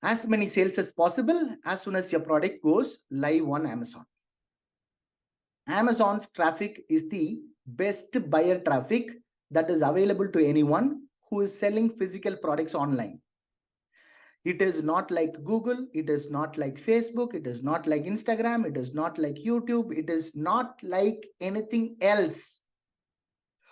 as many sales as possible as soon as your product goes live on Amazon. Amazon's traffic is the best buyer traffic that is available to anyone who is selling physical products online. It is not like Google, it is not like Facebook, it is not like Instagram, it is not like YouTube, it is not like anything else.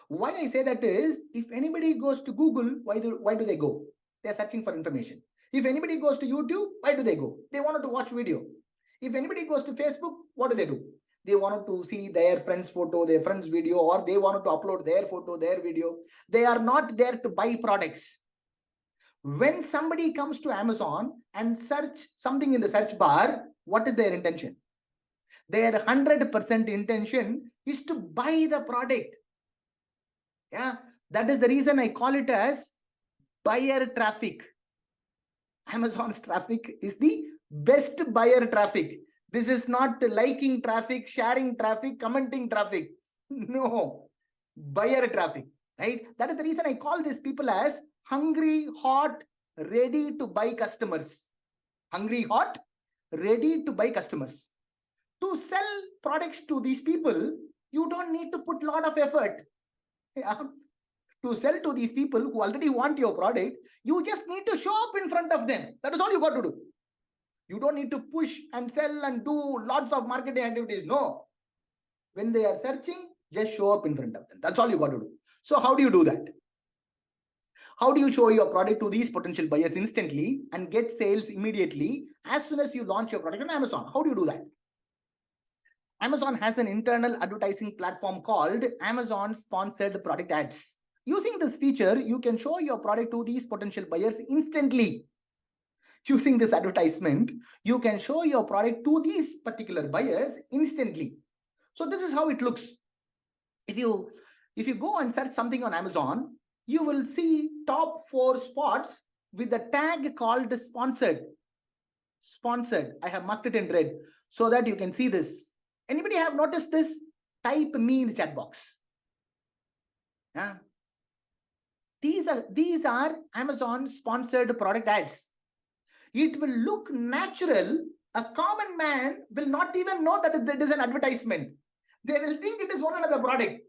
Why I say that is, if anybody goes to Google, why do they go? They're searching for information. If anybody goes to YouTube, why do they go? They wanted to watch video. If anybody goes to Facebook, what do? They wanted to see their friend's photo, their friend's video, or they wanted to upload their photo, their video. They are not there to buy products. When somebody comes to Amazon and search something in the search bar, what is their intention? Their 100% intention is to buy the product. Yeah, that is the reason I call it as buyer traffic. Amazon's traffic is the best buyer traffic. This is not liking traffic, sharing traffic, commenting traffic. No, buyer traffic, right? That is the reason I call these people as hungry, hot, ready to buy customers. Hungry, hot, ready to buy customers. To sell products to these people, you don't need to put a lot of effort. Yeah. To sell to these people who already want your product, you just need to show up in front of them. That is all you got to do. You don't need to push and sell and do lots of marketing activities. No. When they are searching, just show up in front of them. That's all you got to do. So how do you do that? How do you show your product to these potential buyers instantly and get sales immediately as soon as you launch your product on Amazon? How do you do that? Amazon has an internal advertising platform called Amazon Sponsored Product Ads. Using this feature, you can show your product to these potential buyers instantly. Using this advertisement, you can show your product to these particular buyers instantly. So this is how it looks. If you go and search something on Amazon, you will see top 4 spots with a tag called sponsored. Sponsored. I have marked it in red so that you can see this. Anybody have noticed this? Type me in the chat box. Yeah. These are Amazon sponsored product ads. It will look natural. A common man will not even know that it is an advertisement. They will think it is one another product.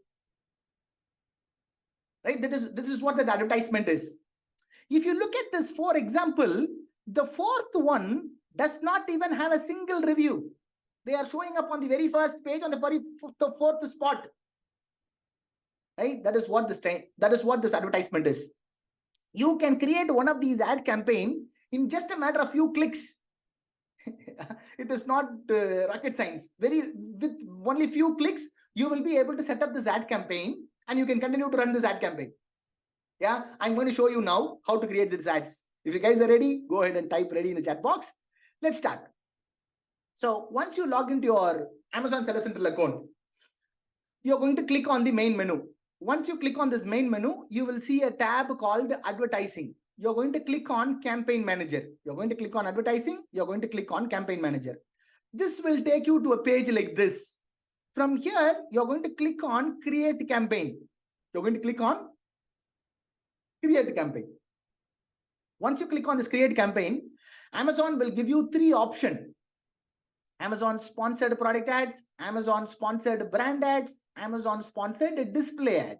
Right? This is what the advertisement is. If you look at this, for example, the 4th one does not even have a single review. They are showing up on the very first page on the 4th spot. Right? That is what this advertisement is. You can create one of these ad campaign in just a matter of few clicks. It is not rocket science. With only few clicks, you will be able to set up this ad campaign and you can continue to run this ad campaign. Yeah, I'm going to show you now how to create these ads. If you guys are ready, go ahead and type ready in the chat box. Let's start. So once you log into your Amazon Seller Central account, you're going to click on the main menu. Once you click on this main menu, you will see a tab called advertising. You're going to click on campaign manager. You're going to click on advertising. You're going to click on campaign manager. This will take you to a page like this. From here, you're going to click on create campaign. You're going to click on create campaign. Once you click on this create campaign, Amazon will give you 3 options. Amazon sponsored product ads, Amazon sponsored brand ads, Amazon sponsored display ad.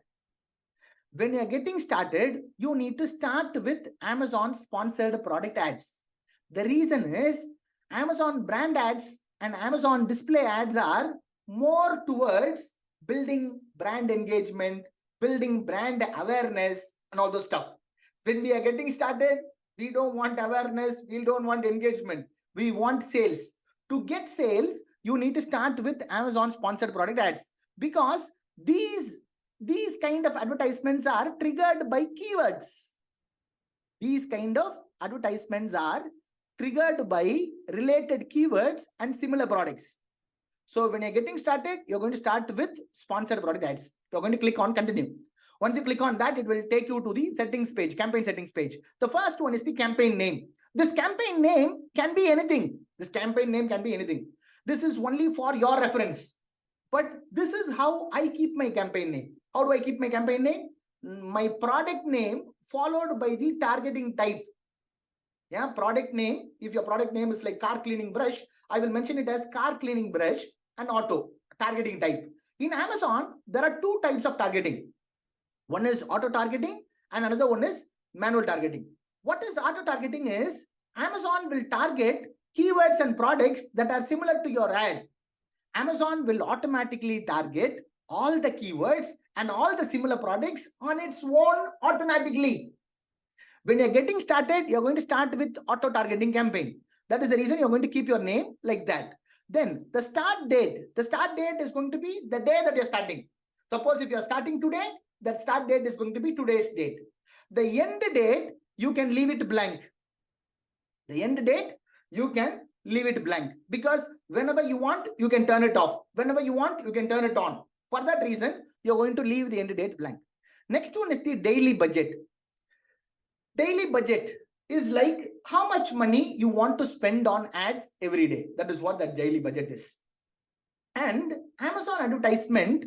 When you're getting started, you need to start with Amazon sponsored product ads. The reason is Amazon brand ads and Amazon display ads are more towards building brand engagement, building brand awareness and all those stuff. When we are getting started, we don't want awareness, we don't want engagement, we want sales. To get sales, you need to start with Amazon sponsored product ads because these kind of advertisements are triggered by keywords. These kind of advertisements are triggered by related keywords and similar products. So when you're getting started, you're going to start with sponsored product ads. You're going to click on continue. Once you click on that, it will take you to the settings page, campaign settings page. The first one is the campaign name. This campaign name can be anything. This campaign name can be anything. This is only for your reference. But this is how I keep my campaign name. How do I keep my campaign name? My product name followed by the targeting type. Yeah, product name. If your product name is like car cleaning brush, I will mention it as car cleaning brush and auto targeting type. In Amazon, there are 2 types of targeting. One is auto targeting and another one is manual targeting. What is auto targeting is Amazon will target keywords and products that are similar to your ad. Amazon will automatically target all the keywords and all the similar products on its own automatically. When you're getting started, you're going to start with auto targeting campaign. That is the reason you're going to keep your name like that. Then the start date is going to be the day that you're starting. Suppose if you're starting today, that start date is going to be today's date. The end date, you can leave it blank. The end date, you can leave it blank, because whenever you want, you can turn it off. Whenever you want, you can turn it on. For that reason, you're going to leave the end date blank. Next one is the daily budget. Daily budget is like how much money you want to spend on ads every day. That is what that daily budget is. And Amazon advertisement,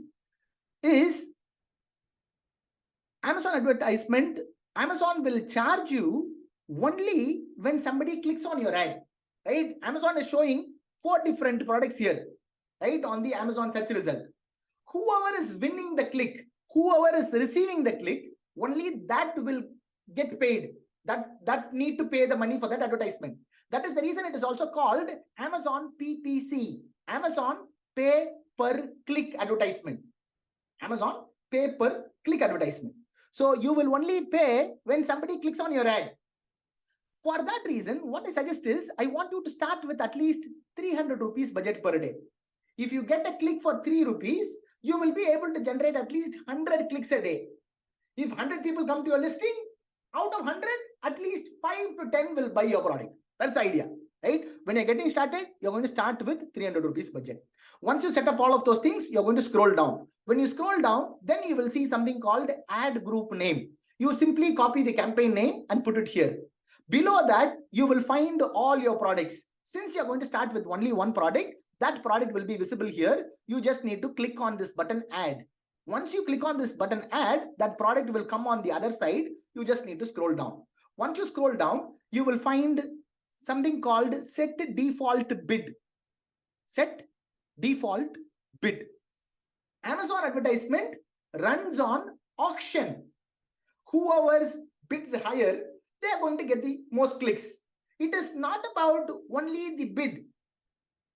Amazon will charge you only when somebody clicks on your ad, right? Amazon is showing 4 different products here, right? On the Amazon search result. Whoever is winning the click, whoever is receiving the click, only that will get paid. That need to pay the money for that advertisement. That is the reason it is also called Amazon PPC, Amazon pay per click advertisement. Amazon pay per click advertisement. So you will only pay when somebody clicks on your ad. For that reason, what I suggest is, I want you to start with at least 300 rupees budget per day. If you get a click for 3 rupees, you will be able to generate at least 100 clicks a day. If 100 people come to your listing, out of 100, at least 5 to 10 will buy your product. That's the idea, right? When you're getting started, you're going to start with 300 rupees budget. Once you set up all of those things, you're going to scroll down. When you scroll down, then you will see something called ad group name. You simply copy the campaign name and put it here. Below that, you will find all your products. Since you're going to start with only one product, that product will be visible here. You just need to click on this button add. Once you click on this button add, that product will come on the other side. You just need to scroll down. Once you scroll down, you will find something called set default bid. Set default bid. Amazon advertisement runs on auction. Whoever's bids higher, they are going to get the most clicks. It is not about only the bid.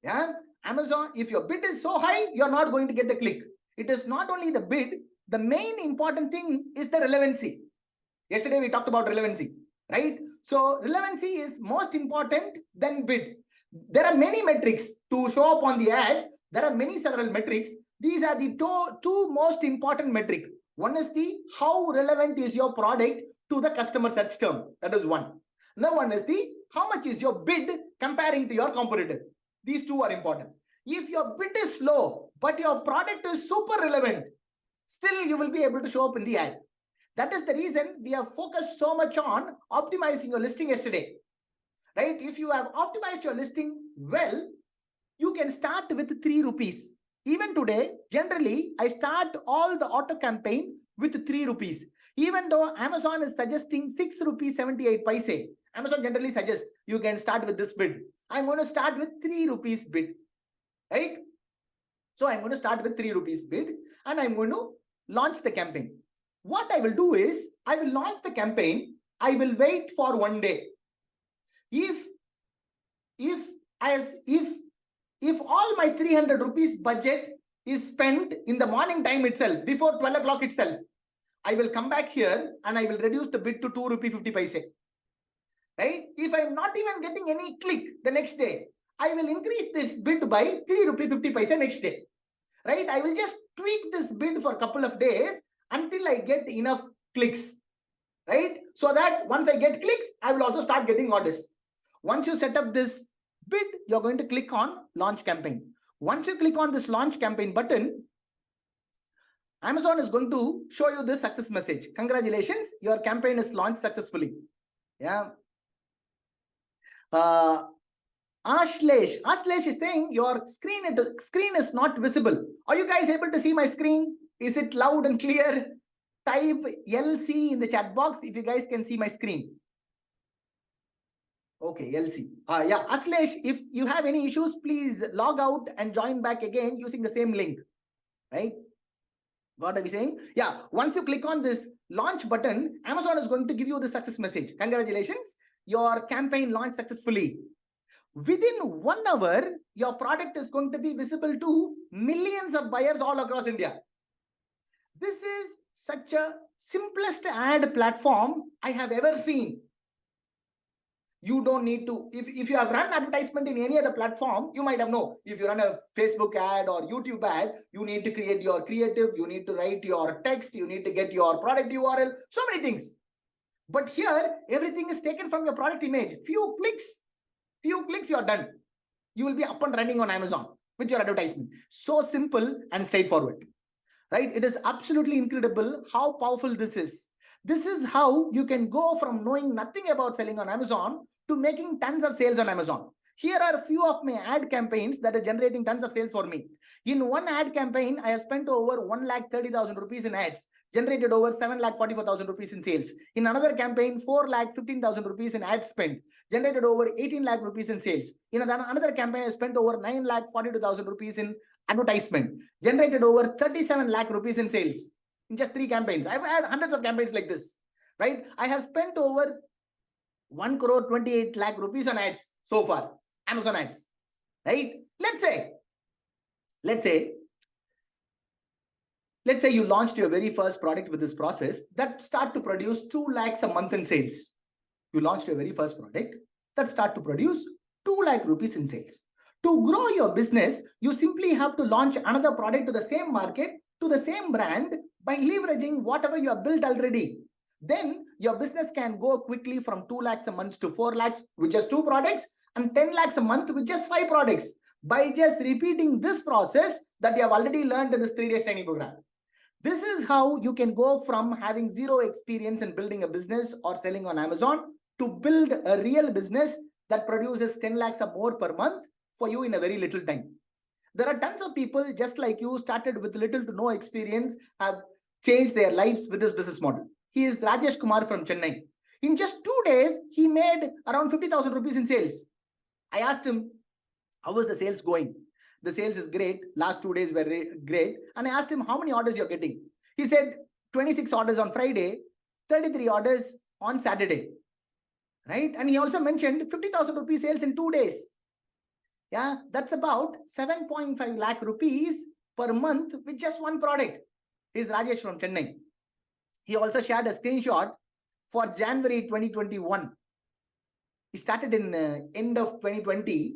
Yeah, Amazon, if your bid is so high, you're not going to get the click. It is not only the bid. The main important thing is the relevancy. Yesterday we talked about relevancy, right? So relevancy is most important than bid. There are many metrics to show up on the ads. There are several metrics. These are the two most important metric. One is the how relevant is your product to the customer search term. That is one. Another one is the how much is your bid comparing to your competitor. These two are important. If your bid is low, but your product is super relevant, still you will be able to show up in the ad. That is the reason we have focused so much on optimizing your listing yesterday, right? If you have optimized your listing well, you can start with 3 rupees. Even today, generally, I start all the auto campaign with 3 rupees. Even though Amazon is suggesting 6 rupees 78 paise, Amazon generally suggests you can start with this bid. I'm going to start with 3 rupees bid, right? So I'm going to start with 3 rupees bid and I'm going to launch the campaign. What I will do is, I will launch the campaign. I will wait for 1 day. If all my 300 rupees budget is spent in the morning time itself, before 12 o'clock itself, I will come back here and I will reduce the bid to 2 rupee 50 paise. Right? If I'm not even getting any click the next day, I will increase this bid by 3 rupee 50 paise next day. Right? I will just tweak this bid for a couple of days until I get enough clicks. Right? So that once I get clicks, I will also start getting orders. Once you set up this bid, you're going to click on launch campaign. Once you click on this launch campaign button, Amazon is going to show you this success message. Congratulations, your campaign is launched successfully. Yeah. Ashlesh is saying your screen is not visible. Are you guys able to see my screen? Is it loud and clear? Type LC in the chat box if you guys can see my screen. Okay, LC. Yeah, Ashlesh, if you have any issues, please log out and join back again using the same link. Right? What are we saying? Yeah, once you click on this launch button, Amazon is going to give you the success message. Congratulations, your campaign launched successfully. Within 1 hour, your product is going to be visible to millions of buyers all across India. This is such a simplest ad platform I have ever seen. You don't need to, if you have run advertisement in any other platform, you might have known. If you run a Facebook ad or YouTube ad, you need to create your creative, you need to write your text, you need to get your product URL, so many things. But here, everything is taken from your product image. Few clicks, you're done. You will be up and running on Amazon with your advertisement. So simple and straightforward, right? It is absolutely incredible how powerful this is. This is how you can go from knowing nothing about selling on Amazon to making tons of sales on Amazon. Here are a few of my ad campaigns that are generating tons of sales for me. In one ad campaign, I have spent over 1,30,000 rupees in ads, generated over 7,44,000 rupees in sales. In another campaign, 4,15,000 rupees in ad spend, generated over 18 lakh rupees in sales. In another campaign, I spent over 9,42,000 rupees in advertisement, generated over 37 lakh rupees in sales in just 3 campaigns. I've had hundreds of campaigns like this, right? I have spent over 1 crore 28 lakh rupees on ads so far, Amazon ads, right? Let's say you launched your very first product with this process that start to produce 2 lakhs a month in sales. You launched your very first product that start to produce 2 lakh rupees in sales. To grow your business, you simply have to launch another product to the same market, to the same brand by leveraging whatever you have built already. Then your business can go quickly from 2 lakhs a month to 4 lakhs with just 2 products and 10 lakhs a month with just 5 products by just repeating this process that you have already learned in this 3-day training program. This is how you can go from having zero experience in building a business or selling on Amazon to build a real business that produces 10 lakhs or more per month for you in a very little time. There are tons of people just like you, started with little to no experience, have changed their lives with this business model. He is Rajesh Kumar from Chennai. In just 2 days, he made around 50,000 rupees in sales. I asked him, how was the sales going? The sales is great. Last 2 days were great. And I asked him how many orders you're getting. He said 26 orders on Friday, 33 orders on Saturday, right? And he also mentioned 50,000 rupees sales in 2 days. Yeah, that's about 7.5 lakh rupees per month with just one product. He's Rajesh from Chennai. He also shared a screenshot for January 2021. He started in end of 2020.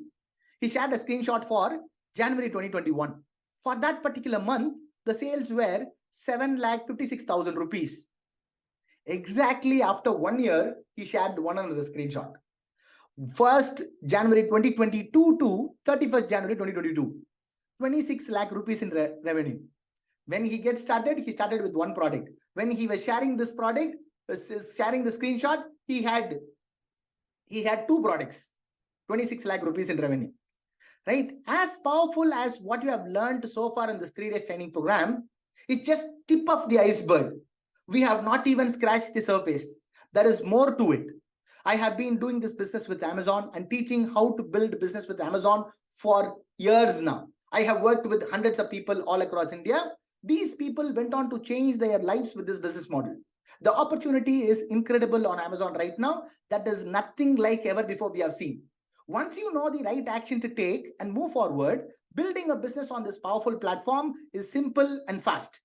He shared a screenshot for January 2021. For that particular month, the sales were 7,56,000 rupees. Exactly after 1 year, he shared one another screenshot. 1st January 2022 to 31st January 2022, 26 lakh rupees in revenue. When he gets started, he started with one product. When he was sharing this product, sharing the screenshot, he had 2 products, 26 lakh rupees in revenue, right? As powerful as what you have learned so far in this 3-day training program, it's just tip of the iceberg. We have not even scratched the surface. There is more to it. I have been doing this business with Amazon and teaching how to build business with Amazon for years now. I have worked with hundreds of people all across India. These people went on to change their lives with this business model. The opportunity is incredible on Amazon right now. That is nothing like ever before we have seen. Once you know the right action to take and move forward, building a business on this powerful platform is simple and fast.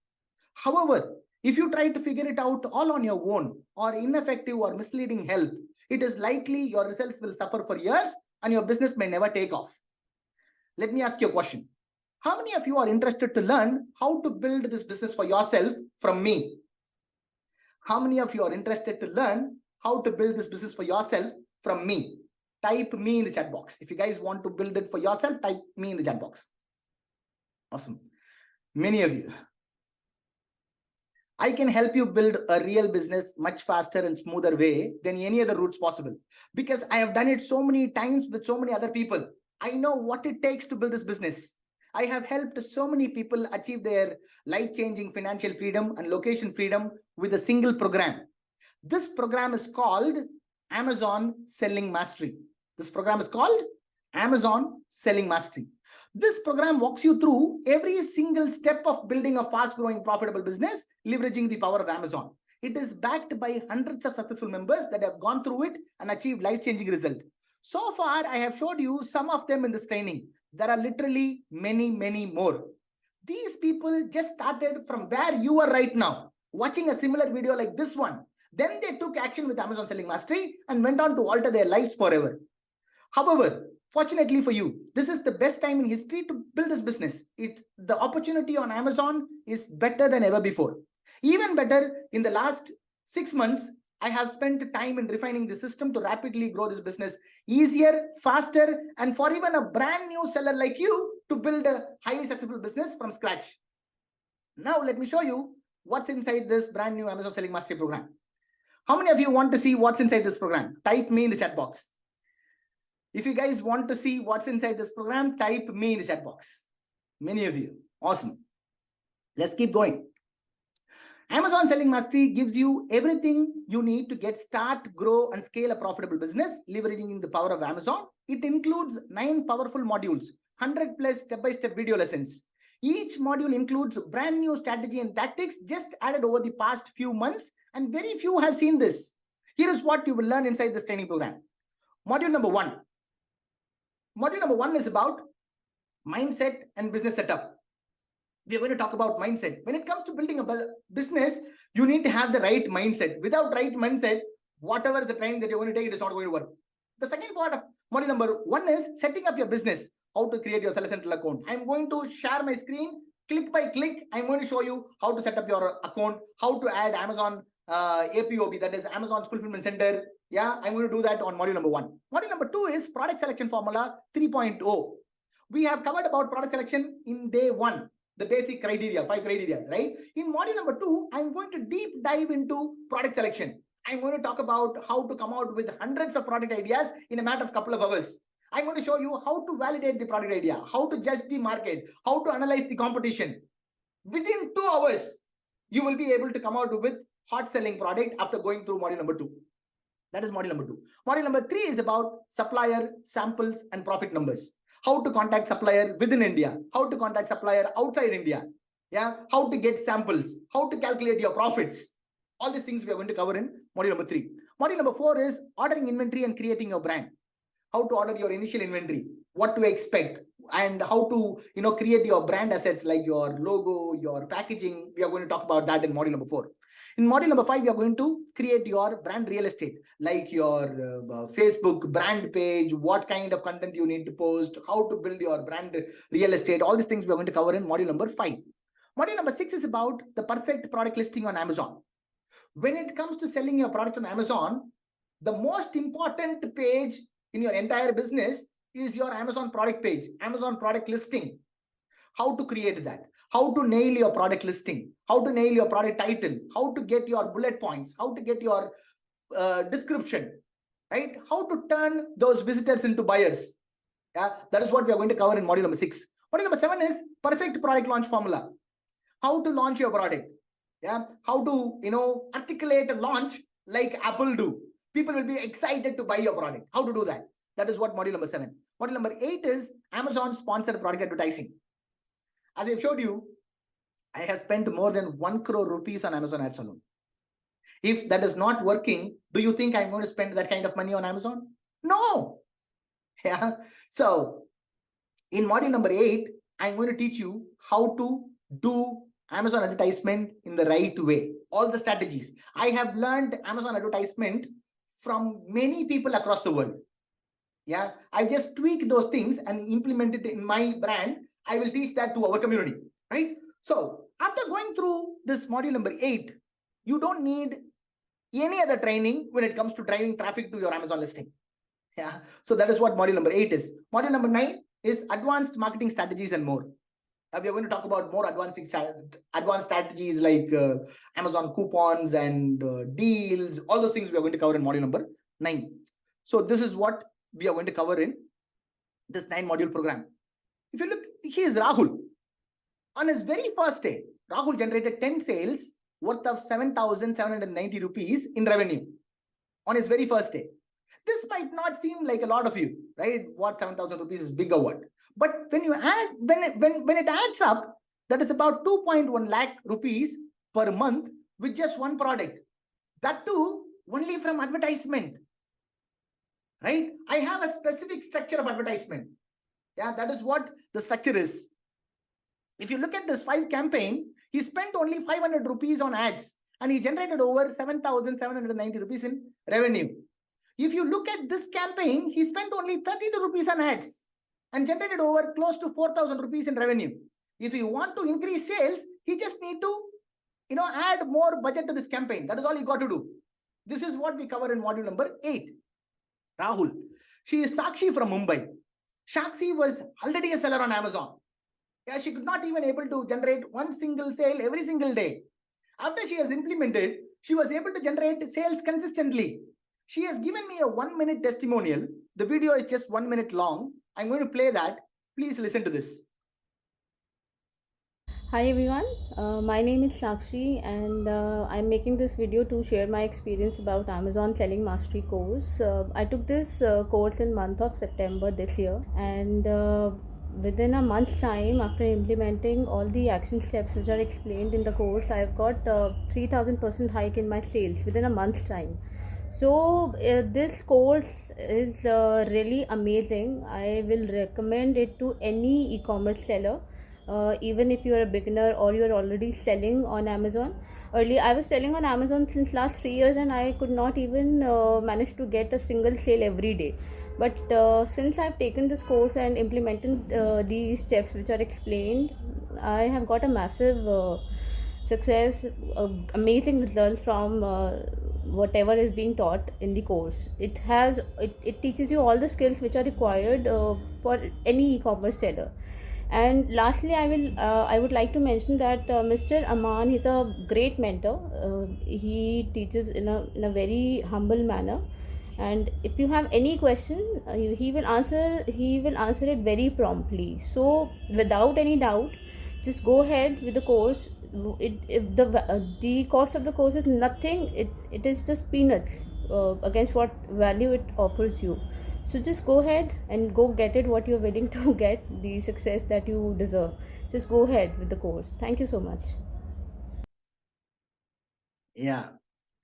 However, if you try to figure it out all on your own or ineffective or misleading help, it is likely your results will suffer for years and your business may never take off. Let me ask you a question. How many of you are interested to learn how to build this business for yourself from me? How many of you are interested to learn how to build this business for yourself from me? Type me in the chat box. If you guys want to build it for yourself, type me in the chat box. Awesome. Many of you. I can help you build a real business much faster and smoother way than any other routes possible, because I have done it so many times with so many other people. I know what it takes to build this business. I have helped so many people achieve their life-changing financial freedom and location freedom with a single program. This program is called Amazon Selling Mastery. This program is called Amazon Selling Mastery. This program walks you through every single step of building a fast-growing, profitable business, leveraging the power of Amazon. It is backed by hundreds of successful members that have gone through it and achieved life-changing results. So far, I have showed you some of them in this training. There are literally many, many more. These people just started from where you are right now, watching a similar video like this one. Then they took action with Amazon Selling Mastery and went on to alter their lives forever. However, fortunately for you, this is the best time in history to build this business. The opportunity on Amazon is better than ever before. Even better, in the last 6 months, I have spent time in refining the system to rapidly grow this business easier, faster, and for even a brand new seller like you to build a highly successful business from scratch. Now, let me show you what's inside this brand new Amazon Selling Mastery program. How many of you want to see what's inside this program? Type me in the chat box. If you guys want to see what's inside this program, type me in the chat box. Many of you. Awesome. Let's keep going. Amazon Selling Mastery gives you everything you need to start, grow, and scale a profitable business, leveraging the power of Amazon. It includes 9 powerful modules, 100 plus step-by-step video lessons. Each module includes brand new strategy and tactics just added over the past few months, and very few have seen this. Here is what you will learn inside this training program. Module number 1. Module number 1 is about mindset and business setup. We are going to talk about mindset. When it comes to building a business, you need to have the right mindset. Without right mindset, whatever is the training that you're going to take, it is not going to work. The second part of module number 1 is setting up your business, how to create your Seller Central account. I'm going to share my screen, click by click. I'm going to show you how to set up your account, how to add Amazon APOB, that is Amazon's Fulfillment Center. Yeah, I'm going to do that on module number 1. Module number 2 is Product Selection Formula 3.0. We have covered about product selection in day 1. The basic criteria, 5 criteria, right? In module number 2, I'm going to deep dive into product selection. I'm going to talk about how to come out with hundreds of product ideas in a matter of couple of hours. I'm going to show you how to validate the product idea, how to judge the market, how to analyze the competition. Within 2 hours, you will be able to come out with hot selling product after going through module number 2. That is module number 2. Module number 3 is about supplier samples and profit numbers. How to contact supplier within India, how to contact supplier outside India, yeah, how to get samples, how to calculate your profits. All these things we are going to cover in module number 3. Module number 4 is ordering inventory and creating your brand. How to order your initial inventory, what to expect, and how to create your brand assets like your logo, your packaging. We are going to talk about that in module number 4. In module number 5, we are going to create your brand real estate, like your Facebook brand page, what kind of content you need to post, how to build your brand real estate. All these things we are going to cover in module number 5. Module number 6 is about the perfect product listing on Amazon. When it comes to selling your product on Amazon, the most important page in your entire business is your Amazon product page, Amazon product listing. How to create that, how to nail your product listing, how to nail your product title, how to get your bullet points, how to get your description, right? How to turn those visitors into buyers. Yeah, that is what we are going to cover in module number 6. Module number 7 is perfect product launch formula. How to launch your product. Yeah, how to articulate a launch like Apple do. People will be excited to buy your product. How to do that? That is what module number 7. Module number 8 is Amazon sponsored product advertising. As I've showed you, I have spent more than 1 crore rupees on Amazon ads alone. If that is not working, do you think I'm going to spend that kind of money on Amazon? No. Yeah. So in module number 8, I'm going to teach you how to do Amazon advertisement in the right way. All the strategies. I have learned Amazon advertisement from many people across the world. Yeah, I just tweak those things and implement it in my brand. I will teach that to our community, right? So after going through this module number 8, you don't need any other training when it comes to driving traffic to your Amazon listing. Yeah, so that is what module number 8 is. Module number 9 is advanced marketing strategies and more. We are going to talk about more advanced strategies like Amazon coupons and deals, all those things we are going to cover in module number 9. So this is what we are going to cover in this 9 module program. If you look, he is Rahul. On his very first day, Rahul generated 10 sales worth of 7,790 rupees in revenue on his very first day. This might not seem like a lot of you, right? What 7,000 rupees is big or what? But when you add, when it adds up, that is about 2.1 lakh rupees per month with just one product. That too, only from advertisement, right? I have a specific structure of advertisement. Yeah, that is what the structure is. If you look at this 5 campaign, he spent only 500 rupees on ads and he generated over 7,790 rupees in revenue. If you look at this campaign, he spent only 32 rupees on ads and generated over close to 4,000 rupees in revenue. If you want to increase sales, he just need to add more budget to this campaign. That is all you got to do. This is what we cover in module number 8. Rahul. She is Sakshi from Mumbai. Sakshi was already a seller on Amazon. Yeah, she could not even able to generate one single sale every single day. After she has implemented, she was able to generate sales consistently. She has given me a 1-minute testimonial. The video is just 1 minute long. I'm going to play that. Please listen to this. Hi everyone, my name is Sakshi and I'm making this video to share my experience about Amazon Selling Mastery course. I took this course in month of September this year, and within a month's time after implementing all the action steps which are explained in the course, I've got 3000% hike in my sales within a month's time. So this course is really amazing. I will recommend it to any e-commerce seller. Even if you're a beginner or you're already selling on Amazon. Earlier I was selling on Amazon since last 3 years and I could not even manage to get a single sale every day. But since I've taken this course and implemented these steps which are explained, I have got a massive success, amazing results from whatever is being taught in the course. It teaches you all the skills which are required for any e-commerce seller. And lastly, I would like to mention that Mr. Aman is a great mentor. He teaches in a very humble manner, and if you have any question, he will answer it very promptly. So without any doubt, just go ahead with the course. If the cost of the course is nothing, it is just peanuts against what value it offers you. So just go ahead and go get it what you're willing to get, the success that you deserve. Just go ahead with the course. Thank you so much. Yeah,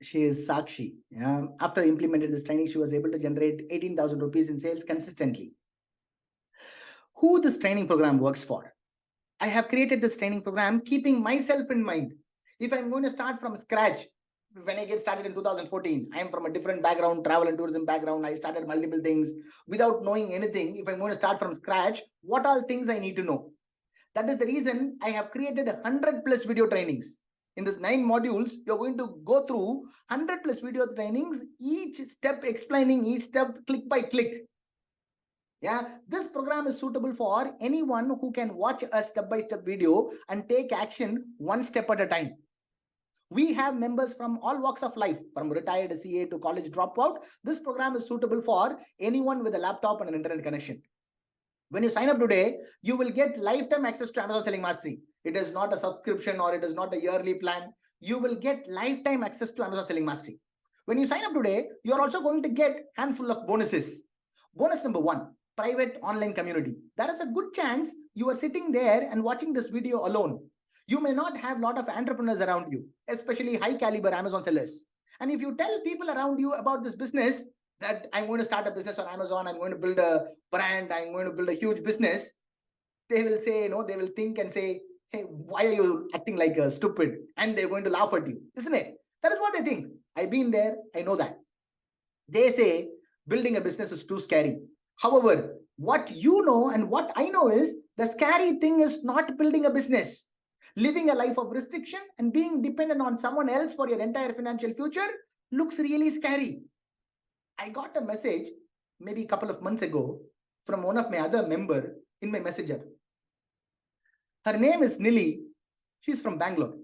she is Sakshi. Yeah. After implemented this training, she was able to generate 18,000 rupees in sales consistently. Who this training program works for? I have created this training program keeping myself in mind. If I'm going to start from scratch, when I get started in 2014, I am from a different background, travel and tourism background. I started multiple things without knowing anything. If I'm going to start from scratch, what all things I need to know? That is the reason I have created 100 plus video trainings. In this 9 modules, you're going to go through 100 plus video trainings, each step explaining each step click by click. Yeah, this program is suitable for anyone who can watch a step-by-step video and take action one step at a time. We have members from all walks of life, from retired CA to college dropout. This program is suitable for anyone with a laptop and an internet connection. When you sign up today, you will get lifetime access to Amazon Selling Mastery. It is not a subscription or it is not a yearly plan. You will get lifetime access to Amazon Selling Mastery. When you sign up today, you are also going to get a handful of bonuses. Bonus number 1, private online community. There is a good chance you are sitting there and watching this video alone. You may not have a lot of entrepreneurs around you, especially high caliber Amazon sellers. And if you tell people around you about this business, that I'm going to start a business on Amazon, I'm going to build a brand, I'm going to build a huge business, they will say, they will think and say, hey, why are you acting like a stupid? And they're going to laugh at you, isn't it? That is what they think. I've been there, I know that. They say building a business is too scary. However, what you know and what I know is the scary thing is not building a business. Living a life of restriction and being dependent on someone else for your entire financial future looks really scary. I got a message maybe a couple of months ago from one of my other member in my messenger. Her name is Nili. She's from Bangalore.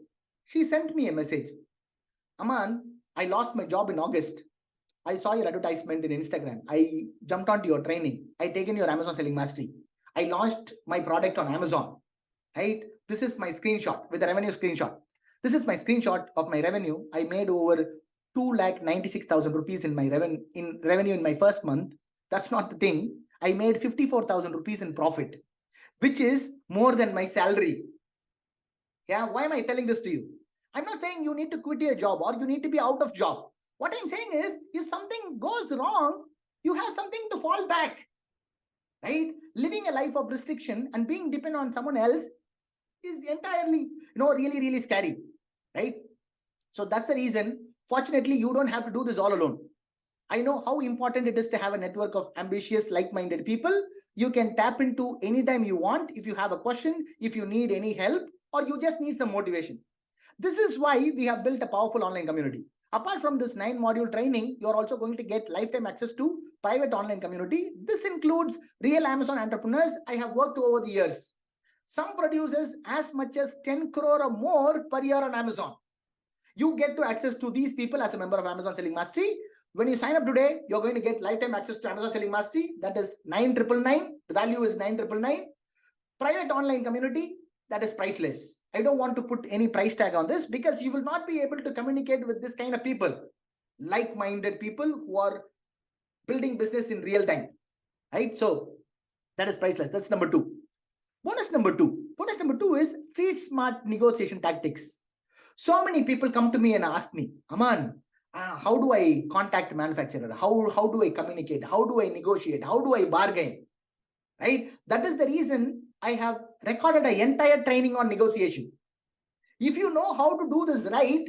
She sent me a message. Aman, I lost my job in August. I saw your advertisement in Instagram. I jumped onto your training. I taken your Amazon Selling Mastery. I launched my product on Amazon, right? This is my screenshot with the revenue screenshot. This is my screenshot of my revenue. I made over 2,96,000 rupees in my revenue in my first month. That's not the thing. I made 54,000 rupees in profit, which is more than my salary. Yeah, why am I telling this to you? I'm not saying you need to quit your job or you need to be out of job. What I'm saying is, if something goes wrong, you have something to fall back, right? Living a life of restriction and being dependent on someone else is entirely, really, really scary, right? So that's the reason, fortunately, you don't have to do this all alone. I know how important it is to have a network of ambitious, like-minded people. You can tap into anytime you want if you have a question, if you need any help, or you just need some motivation. This is why we have built a powerful online community. Apart from this 9-module training, you're also going to get lifetime access to private online community. This includes real Amazon entrepreneurs I have worked over the years. Some produces as much as 10 crore or more per year on Amazon. You get to access to these people as a member of Amazon Selling Mastery. When you sign up today, you're going to get lifetime access to Amazon Selling Mastery. That is 9,999. The value is 9,999. Private online community, that is priceless. I don't want to put any price tag on this because you will not be able to communicate with this kind of people, like-minded people who are building business in real time, right? So that is priceless. That's number two. Bonus number two is street smart negotiation tactics. So many people come to me and ask me, Aman, how do I contact manufacturer? How do I communicate? How do I negotiate? How do I bargain? Right? That is the reason I have recorded an entire training on negotiation. If you know how to do this right,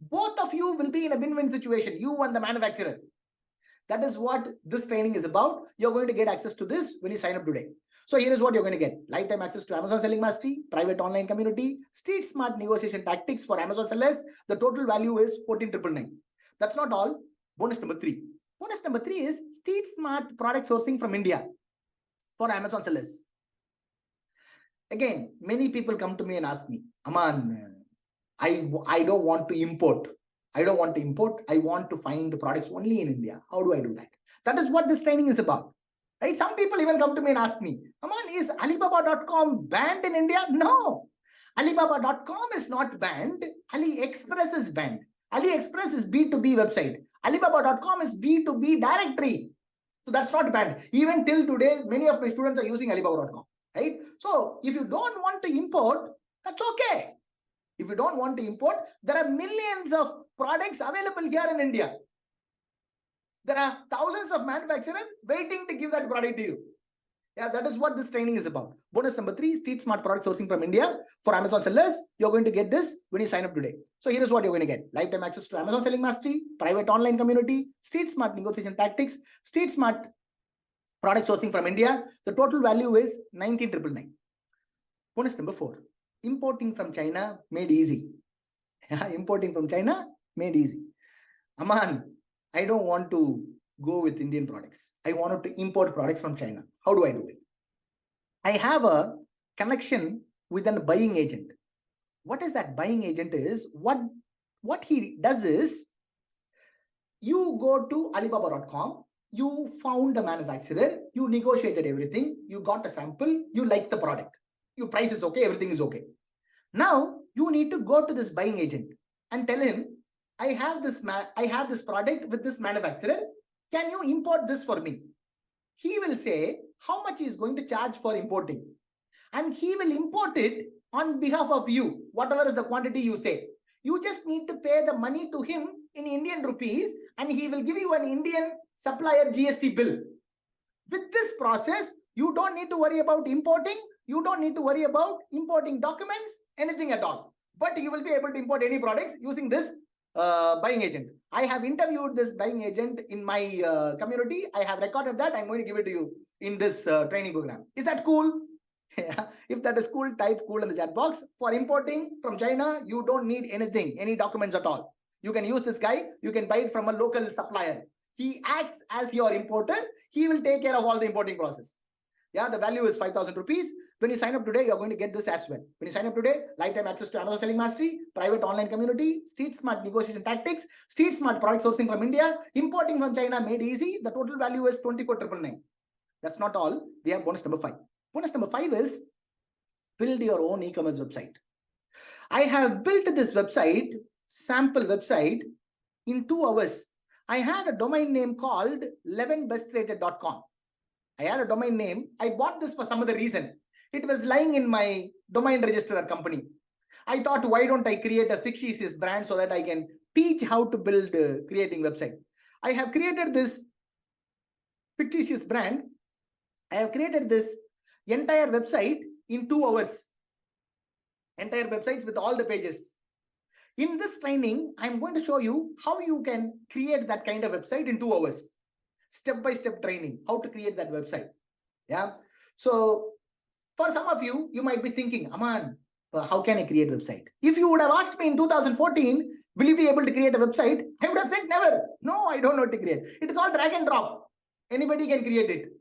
both of you will be in a win-win situation, you and the manufacturer. That is what this training is about. You're going to get access to this when you sign up today. So here is what you're going to get. Lifetime access to Amazon Selling Mastery, private online community, street smart negotiation tactics for Amazon sellers. The total value is 14,999. That's not all. Bonus number three. Bonus number three is street smart product sourcing from India for Amazon sellers. Again, many people come to me and ask me, Aman, I don't want to import. I don't want to import. I want to find products only in India. How do I do that? That is what this training is about. Right? Some people even come to me and ask me, Aman, is Alibaba.com banned in India? No. Alibaba.com is not banned. AliExpress is banned. AliExpress is B2B website. Alibaba.com is B2B directory. So that's not banned. Even till today, many of my students are using Alibaba.com. Right? So if you don't want to import, that's okay. If you don't want to import, there are millions of products available here in India. There are thousands of manufacturers waiting to give that product to you. Yeah, that is what this training is about. Bonus number three, street smart product sourcing from India for Amazon sellers. You're going to get this when you sign up today. So here is what you're going to get. Lifetime access to Amazon Selling Mastery, private online community, street smart negotiation tactics, street smart product sourcing from India. The total value is 19,999. Bonus number four, importing from China made easy. Importing from China made easy. Aman, I don't want to go with Indian products. I wanted to import products from China. How do I do it? I have a connection with a buying agent. What is that buying agent is? What he does is, you go to Alibaba.com, you found a manufacturer, you negotiated everything, you got a sample, you like the product. Your price is okay, everything is okay. Now you need to go to this buying agent and tell him, I have this product with this manufacturer. Can you import this for me? He will say how much he is going to charge for importing. And he will import it on behalf of you, whatever is the quantity you say. You just need to pay the money to him in Indian rupees and he will give you an Indian supplier GST bill. With this process, you don't need to worry about importing. You don't need to worry about importing documents, anything at all. But you will be able to import any products using this buying agent. I have interviewed this buying agent in my community. I have recorded that. I'm going to give it to you in this training program. Is that cool? If that is cool, type cool in the chat box. For importing from China, you don't need anything, any documents at all. You can use this guy. You can buy it from a local supplier. He acts as your importer. He will take care of all the importing process. Yeah, the value is 5,000 rupees. When you sign up today, you're going to get this as well. When you sign up today, lifetime access to Amazon Selling Mastery, private online community, street smart negotiation tactics, street smart product sourcing from India, importing from China made easy. The total value is 24,999. That's not all. We have bonus number 5. Bonus number 5 is build your own e-commerce website. I have built this website, sample website, in 2 hours. I had a domain name called 11bestrated.com. I had a domain name. I bought this for some other reason. It was lying in my domain registrar company. I thought, why don't I create a fictitious brand so that I can teach how to build creating website. I have created this fictitious brand. I have created this entire website in 2 hours. Entire websites with all the pages. In this training, I'm going to show you how you can create that kind of website in 2 hours. Step-by-step training, how to create that website. Yeah. So for some of you, you might be thinking, Aman, how can I create a website? If you would have asked me in 2014, will you be able to create a website? I would have said never. No, I don't know how to create. It is all drag and drop. Anybody can create it.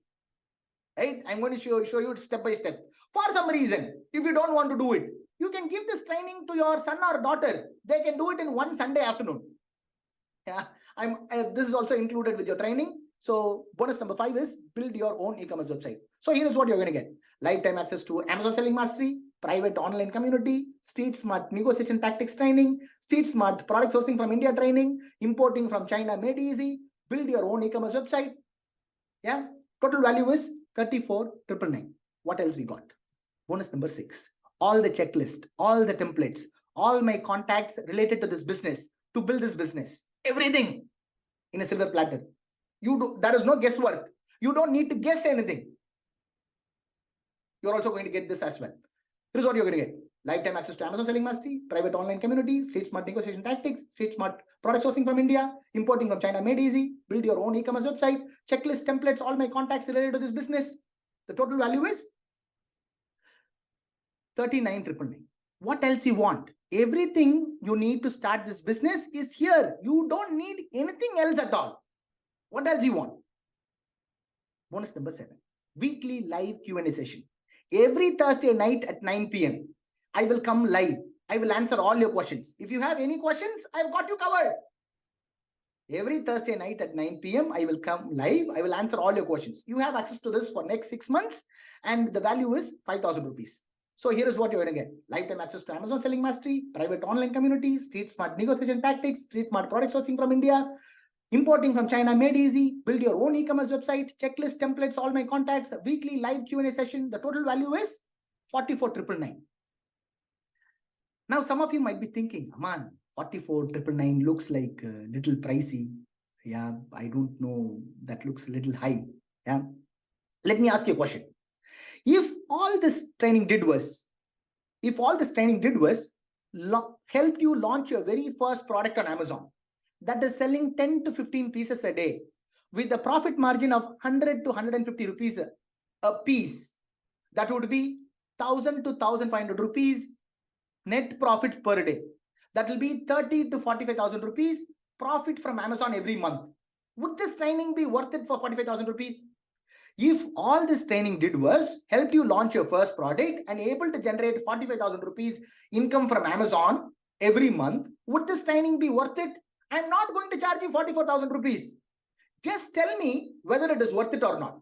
Right? I'm going to show you step by step. For some reason, if you don't want to do it, you can give this training to your son or daughter. They can do it in one Sunday afternoon. Yeah, this is also included with your training. So bonus number 5 is build your own e-commerce website. So here is what you're going to get. Lifetime access to Amazon Selling Mastery, private online community, street smart negotiation tactics training, street smart product sourcing from India training, importing from China made easy, build your own e-commerce website. Yeah, total value is 34,999. What else we got? Bonus number 6. All the checklist, all the templates, all my contacts related to this business, to build this business, everything in a silver platter. There is no guesswork. You don't need to guess anything. You're also going to get this as well. Here's what you're going to get. Lifetime access to Amazon Selling Mastery, private online community, street smart negotiation tactics, street smart product sourcing from India, importing from China made easy, build your own e-commerce website, checklist, templates, all my contacts related to this business. The total value is 39,999. What else you want? Everything you need to start this business is here. You don't need anything else at all. What else you want? Bonus number 7. Weekly live Q&A session. Every Thursday night at 9 p.m. I will come live. I will answer all your questions. If you have any questions, I've got you covered. Every Thursday night at 9 p.m. I will come live. I will answer all your questions. You have access to this for next 6 months and the value is 5,000 rupees. So here is what you're going to get. Lifetime access to Amazon Selling Mastery, private online community, street smart negotiation tactics, street smart product sourcing from India, importing from China made easy, build your own e-commerce website, checklist, templates, all my contacts, weekly live Q&A session. The total value is 44,999. Now, some of you might be thinking, Aman, 44,999 looks like a little pricey. Yeah, I don't know. That looks a little high. Yeah. Let me ask you a question. If all this training did was help you launch your very first product on Amazon, that is selling 10 to 15 pieces a day with a profit margin of 100 to 150 rupees a piece, that would be 1,000 to 1,500 rupees net profit per day. That will be 30 to 45,000 rupees profit from Amazon every month. Would this training be worth it for 45,000 rupees? If all this training did was help you launch your first product and able to generate 45,000 rupees income from Amazon every month, would this training be worth it? I'm not going to charge you 44,000 rupees. Just tell me whether it is worth it or not.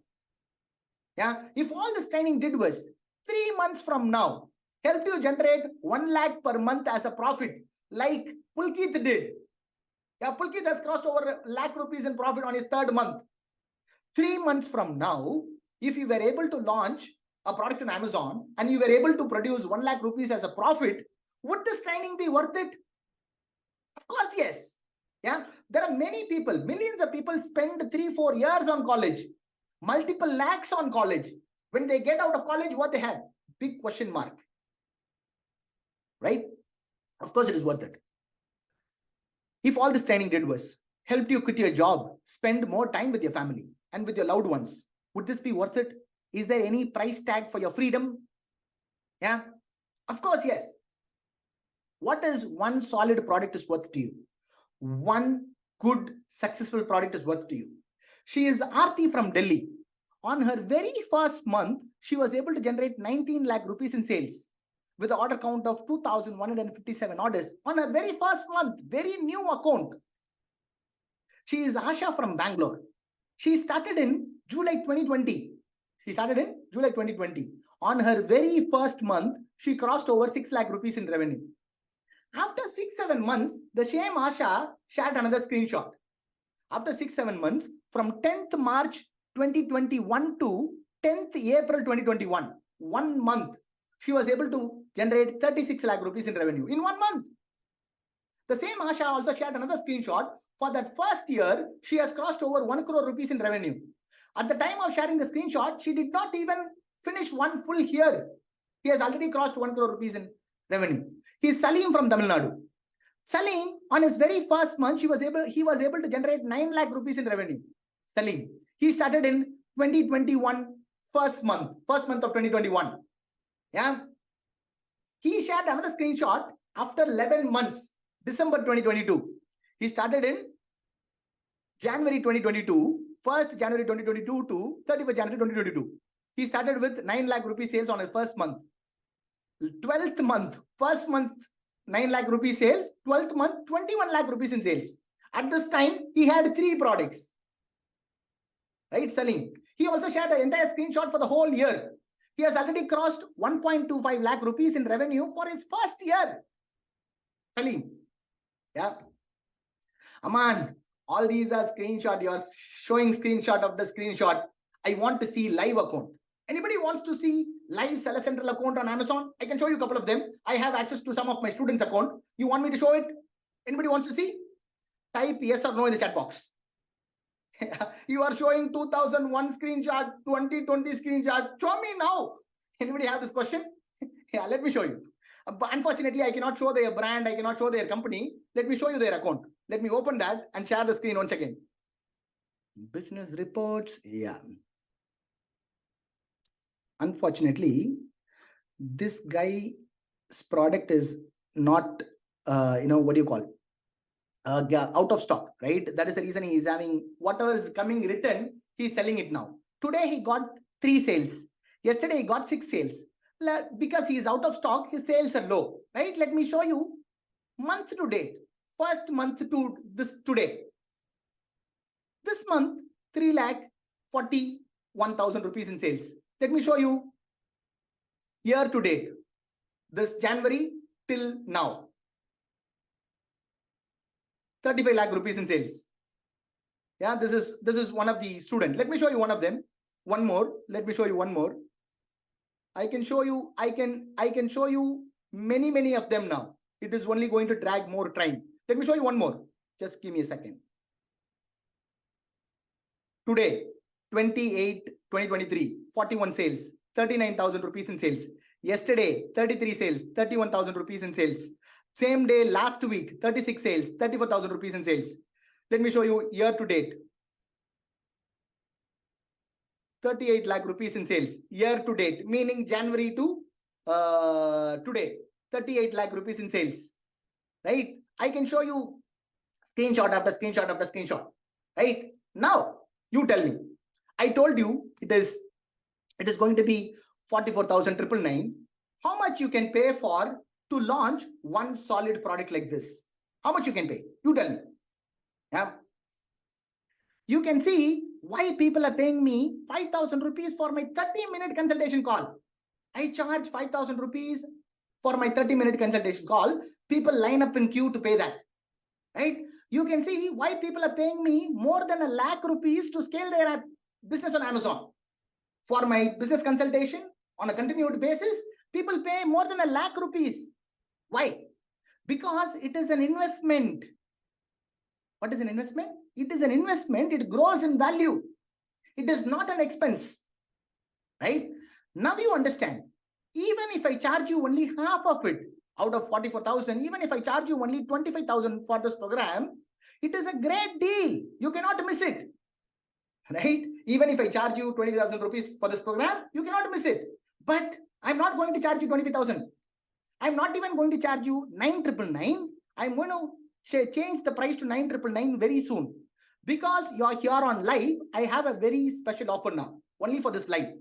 Yeah. If all this training did was 3 months from now, helped you generate 1 lakh per month as a profit, like Pulkit did. Yeah, Pulkit has crossed over 1 lakh rupees in profit on his 3rd month. 3 months from now, if you were able to launch a product on Amazon and you were able to produce 1 lakh rupees as a profit, would this training be worth it? Of course, yes. Yeah, there are many people, millions of people spend 3-4 years on college, multiple lakhs on college. When they get out of college, what they have? Big question mark. Right? Of course, it is worth it. If all this training did was helped you quit your job, spend more time with your family and with your loved ones, would this be worth it? Is there any price tag for your freedom? Yeah, of course, yes. What is one solid product is worth to you? One good, successful product is worth to you. She is Aarti from Delhi. On her very first month, she was able to generate 19 lakh rupees in sales with an order count of 2,157 orders on her very first month, very new account. She is Asha from Bangalore. She started in July 2020. On her very first month, she crossed over 6 lakh rupees in revenue. After 6-7 months, the same Asha shared another screenshot. After 6-7 months, from 10th March 2021 to 10th April 2021, 1 month, she was able to generate 36 lakh rupees in revenue in 1 month. The same Asha also shared another screenshot. For that first year, she has crossed over 1 crore rupees in revenue. At the time of sharing the screenshot, she did not even finish 1 full year. He has already crossed 1 crore rupees in revenue. He's Salim from Tamil Nadu. Salim, on his very first month, he was able to generate 9 lakh rupees in revenue. Salim, he started in 2021, first month of 2021. Yeah. He shared another screenshot after 11 months, December 2022. He started in January 2022, 1st January 2022 to 31st January 2022. He started with 9 lakh rupees sales on his first month. 12th month, first month, 9 lakh rupees sales, 12th month, 21 lakh rupees in sales. At this time, he had 3 products. Right, Salim? He also shared the entire screenshot for the whole year. He has already crossed 1.25 lakh rupees in revenue for his first year. Salim. Yeah. Aman, all these are screenshot. You are showing screenshot of the screenshot. I want to see live account. Anybody wants to see live Seller Central account on Amazon? I can show you a couple of them. I have access to some of my students' account. You want me to show it? Anybody wants to see? Type yes or no in the chat box. You are showing 2001 screenshot, 2020 screenshot. Show me now. Anybody have this question? Yeah, let me show you. But unfortunately, I cannot show their brand. I cannot show their company. Let me show you their account. Let me open that and share the screen once again. Business reports. Yeah. Unfortunately, this guy's product is not, what do you call? Out of stock, right? That is the reason he is having whatever is coming written, he's selling it now. Today he got 3 sales. Yesterday he got 6 sales. Because he is out of stock, his sales are low, right? Let me show you month to date. First month to this today. This month, 3,41,000 rupees in sales. Let me show you year to date. This January till now. 35 lakh rupees in sales. Yeah, this is one of the students. Let me show you one of them. One more. Let me show you one more. I can show you many of them now. It is only going to drag more time. Let me show you one more. Just give me a second. Today, 28/2023, 41 sales, 39,000 rupees in sales. Yesterday, 33 sales, 31,000 rupees in sales. Same day last week, 36 sales, 34,000 rupees in sales. Let me show you year to date. 38 lakh rupees in sales, year to date, meaning January to today, 38 lakh rupees in sales, right? I can show you screenshot after screenshot after screenshot, right? Now, you tell me. I told you it is going to be 44,999. How much you can pay for to launch one solid product like this? How much you can pay? You tell me. Yeah. You can see why people are paying me 5,000 rupees for my 30-minute consultation call. I charge 5,000 rupees for my 30-minute consultation call. People line up in queue to pay that, right? You can see why people are paying me more than 1 lakh rupees to scale their business on Amazon. For my business consultation on a continued basis, people pay more than 1 lakh rupees. Why? Because it is an investment. What is an investment? It is an investment. It grows in value. It is not an expense, right? Now you understand. Even if I charge you only half of it out of 44,000, even if I charge you only 25,000 for this program, it is a great deal. You cannot miss it, right? Even if I charge you 20,000 rupees for this program, you cannot miss it. But I'm not going to charge you 25,000. I'm not even going to charge you 9,999. I'm going to change the price to 9,999 very soon. Because you're here on live, I have a very special offer now, only for this live.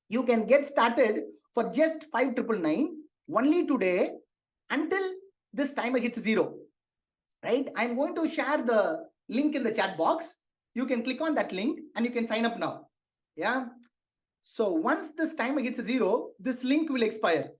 You can get started for just 5,999 only today until this timer hits 0, right? I'm going to share the link in the chat box. You can click on that link and you can sign up now. Yeah. So once this timer hits 0, this link will expire.